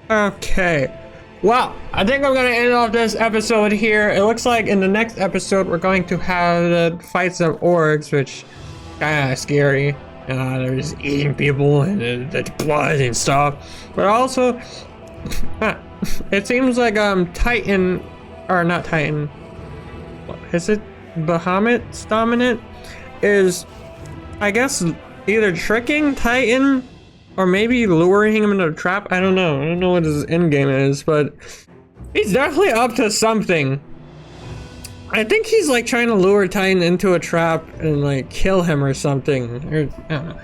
Okay. Well, I think I'm gonna end off this episode here. It looks like in the next episode we're going to have to fight some orcs, which kinda scary. They're just eating people and there's blood and stuff. But also, it seems like Titan, or not Titan, what is it? Bahamut's dominant is, I guess, either tricking Titan or maybe luring him into a trap. I don't know. I don't know what his end game is, but he's definitely up to something. I think he's like trying to lure Titan into a trap and like kill him or something. Or, I don't know.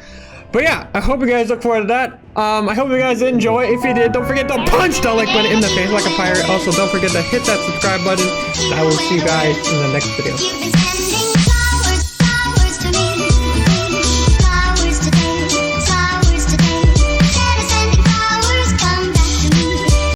But yeah, I hope you guys look forward to that. I hope you guys enjoy. If you did, don't forget to punch the like button in the face like a pirate. Also, don't forget to hit that subscribe button. I will see you guys in the next video.